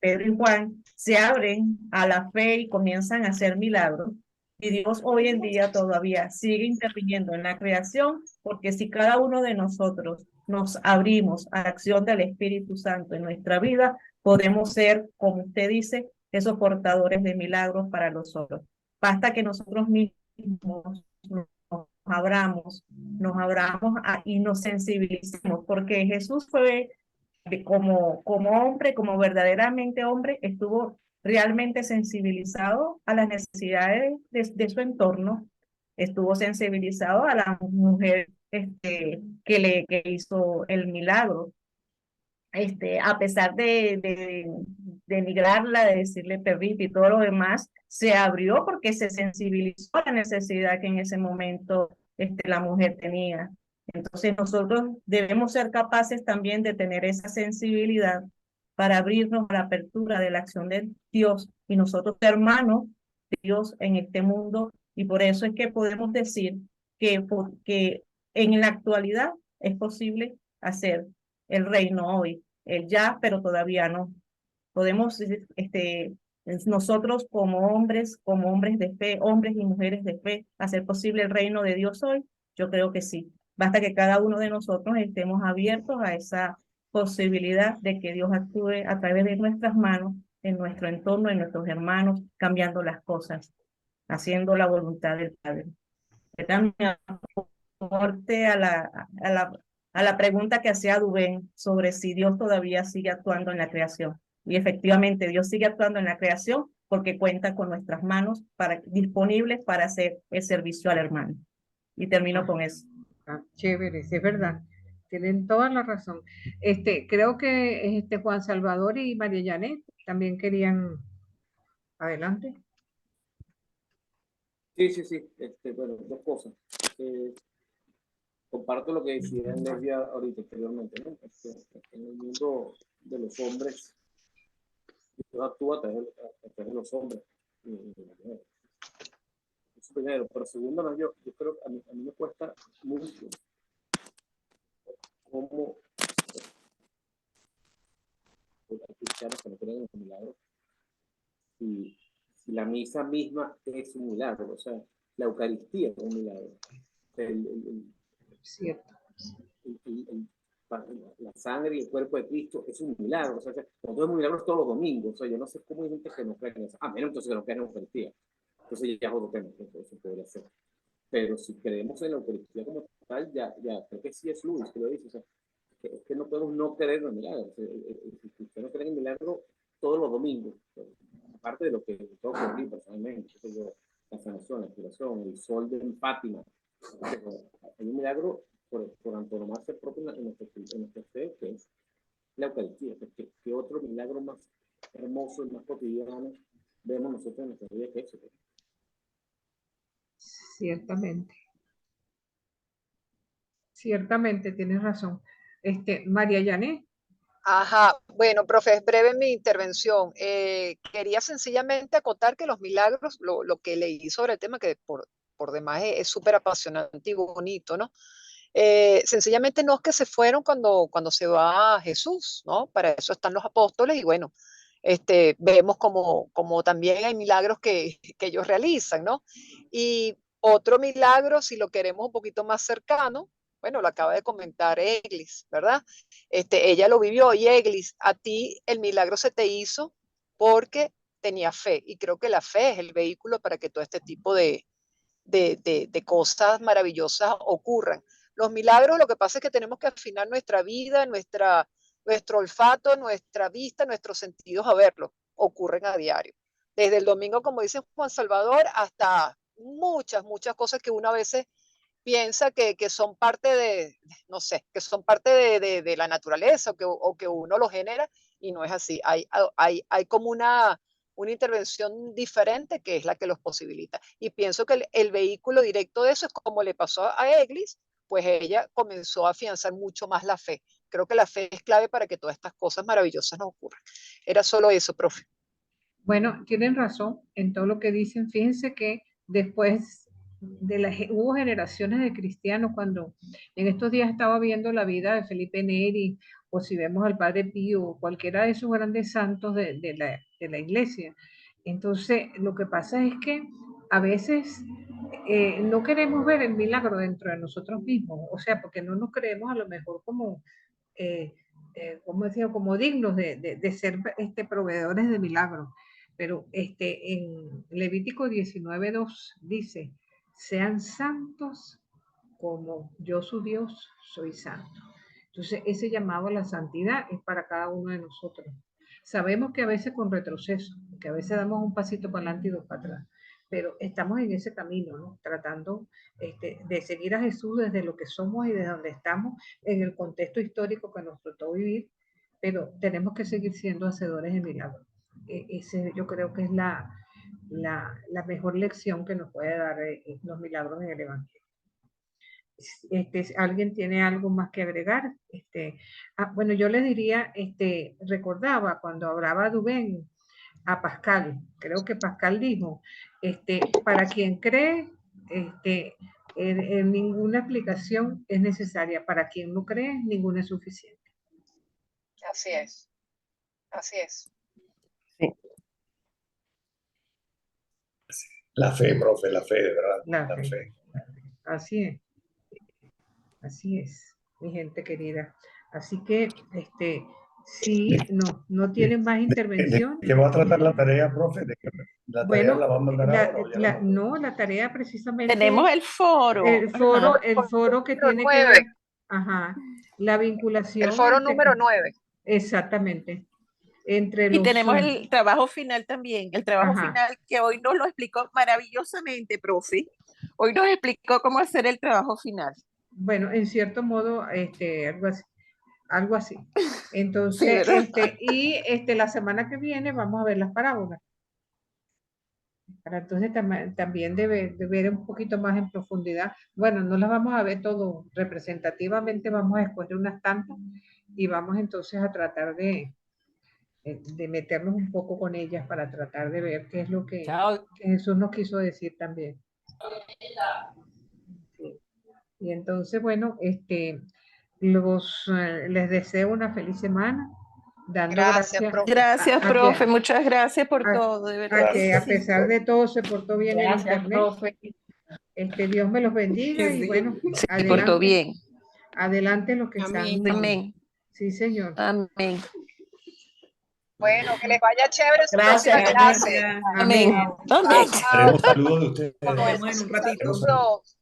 Pedro y Juan se abren a la fe y comienzan a hacer milagros. Y Dios hoy en día todavía sigue interviniendo en la creación, porque si cada uno de nosotros nos abrimos a la acción del Espíritu Santo en nuestra vida, podemos ser, como usted dice, esos portadores de milagros para los otros. Basta que nosotros mismos nos abramos y nos sensibilicemos, porque Jesús fue como hombre, como verdaderamente hombre, estuvo realmente sensibilizado a las necesidades de su entorno, estuvo sensibilizado a la mujer que hizo el milagro. A pesar de denigrarla, de decirle perrita y todo lo demás, se abrió porque se sensibilizó a la necesidad que en ese momento la mujer tenía. Entonces nosotros debemos ser capaces también de tener esa sensibilidad para abrirnos a la apertura de la acción de Dios y nosotros hermanos de Dios en este mundo. Y por eso es que podemos decir que en la actualidad es posible hacer el reino hoy, el ya, pero todavía no. Podemos, nosotros como hombres de fe, hombres y mujeres de fe, hacer posible el reino de Dios hoy. Yo creo que sí. Basta que cada uno de nosotros estemos abiertos a esa posibilidad de que Dios actúe a través de nuestras manos, en nuestro entorno, en nuestros hermanos, cambiando las cosas, haciendo la voluntad del Padre. También aporte a la pregunta que hacía Dubén sobre si Dios todavía sigue actuando en la creación. Y efectivamente, Dios sigue actuando en la creación porque cuenta con nuestras manos disponibles para hacer el servicio al hermano. Y termino con eso. Chévere, sí, es verdad. Tienen toda la razón. Creo que Juan Salvador y María Janet también querían. Adelante. Sí. Bueno, dos cosas. Comparto lo que decía Lesbia ahorita anteriormente, ¿no? En el mundo de los hombres, Dios actúa a través de los hombres. Eso primero, pero segundo, yo creo que a mí me cuesta mucho cómo hay cristianos que no creen en el milagro si la misa misma es un milagro, o sea, la Eucaristía es un milagro. Cierto. La sangre y el cuerpo de Cristo es un milagro. O sea, nosotros vemos milagros todos los domingos. O sea, yo no sé cómo hay gente que no cree en eso. A menos entonces que no creen en la Eucaristía. Entonces ya es otro tema. Eso podría ser. Pero si creemos en la Eucaristía como tal, ya creo que sí es Luis que lo dice. O sea, es que no podemos no creer en el milagro. O sea, el cristiano cree en el milagro todos los domingos. Aparte de lo que tengo que vivir personalmente. La sanación, la curación, el sol de Fátima. Hay un milagro por antonomasia propia en nuestra fe, que es la Eucaristía. ¿Qué otro milagro más hermoso y más cotidiano vemos nosotros en nuestra vida que eso? Ciertamente. ciertamente tienes razón. María Yané. Ajá, bueno, profe, es breve mi intervención. Quería sencillamente acotar que los milagros, lo que leí sobre el tema, que por demás es súper apasionante y bonito, ¿no? Sencillamente no es que se fueron cuando se va Jesús, ¿no? Para eso están los apóstoles y bueno, vemos como también hay milagros que ellos realizan, ¿no? Y otro milagro, si lo queremos un poquito más cercano, bueno, lo acaba de comentar Eglis, ¿verdad? Ella lo vivió y Eglis, a ti el milagro se te hizo porque tenía fe y creo que la fe es el vehículo para que todo este tipo de cosas maravillosas ocurran. Los milagros, lo que pasa es que tenemos que afinar nuestra vida, nuestro olfato, nuestra vista, nuestros sentidos a verlo. Ocurren a diario. Desde el domingo, como dice Juan Salvador, hasta muchas cosas que uno a veces piensa que son parte no sé, que son parte de la naturaleza o que uno lo genera y no es así. Hay como una intervención diferente que es la que los posibilita. Y pienso que el vehículo directo de eso es como le pasó a Eglis, pues ella comenzó a afianzar mucho más la fe. Creo que la fe es clave para que todas estas cosas maravillosas nos ocurran. Era solo eso, profe. Bueno, tienen razón en todo lo que dicen. Fíjense que después hubo generaciones de cristianos cuando en estos días estaba viendo la vida de Felipe Neri, o si vemos al Padre Pío, o cualquiera de esos grandes santos de la iglesia. Entonces, lo que pasa es que a veces no queremos ver el milagro dentro de nosotros mismos, o sea, porque no nos creemos a lo mejor como decía, como dignos de ser proveedores de milagros. Pero en Levítico 19:2 dice, sean santos como yo su Dios soy santo. Entonces ese llamado a la santidad es para cada uno de nosotros. Sabemos que a veces con retroceso, que a veces damos un pasito para adelante y dos para atrás, pero estamos en ese camino, ¿no? Tratando de seguir a Jesús desde lo que somos y desde donde estamos, en el contexto histórico que nos tocó vivir, pero tenemos que seguir siendo hacedores de milagros. Ese yo creo que es la mejor lección que nos puede dar los milagros en el Evangelio. ¿Alguien tiene algo más que agregar? Bueno, yo les diría, recordaba cuando hablaba Dubén a Pascal, creo que Pascal dijo, para quien cree, en ninguna explicación es necesaria, para quien no cree, ninguna es suficiente. Así es, así es. Sí. La fe, profe, la fe, de verdad. La fe. Así es, mi gente querida. Así que, si no tienen más intervención. ¿De qué va a tratar la tarea, profe? ¿La tarea la va a mandar ahora? No, la tarea precisamente. Tenemos el foro. El foro que tiene que ver. Ajá, la vinculación. El foro número 9. Exactamente. Y tenemos el trabajo final también, el trabajo final que hoy nos lo explicó maravillosamente, profe. Hoy nos explicó cómo hacer el trabajo final. Bueno, en cierto modo, algo así. Entonces, sí, la semana que viene vamos a ver las parábolas. Para entonces también de ver un poquito más en profundidad. Bueno, no las vamos a ver todo representativamente, vamos a escoger unas tantas y vamos entonces a tratar de meternos un poco con ellas para tratar de ver qué es lo que Jesús nos quiso decir también. Sí. Y entonces, bueno, les deseo una feliz semana. Dando gracias, profe, muchas gracias por todo, de verdad. Que a pesar de todo se portó bien en internet. Profe. Dios me los bendiga y bueno, se portó bien. Adelante los que Amén. están. Amén. Sí, señor. Amén. Bueno, que les vaya chévere en su Gracias, próxima clase. Amén. Amén. Tenemos saludos de ustedes. Nos vemos en un ratito. Saludos.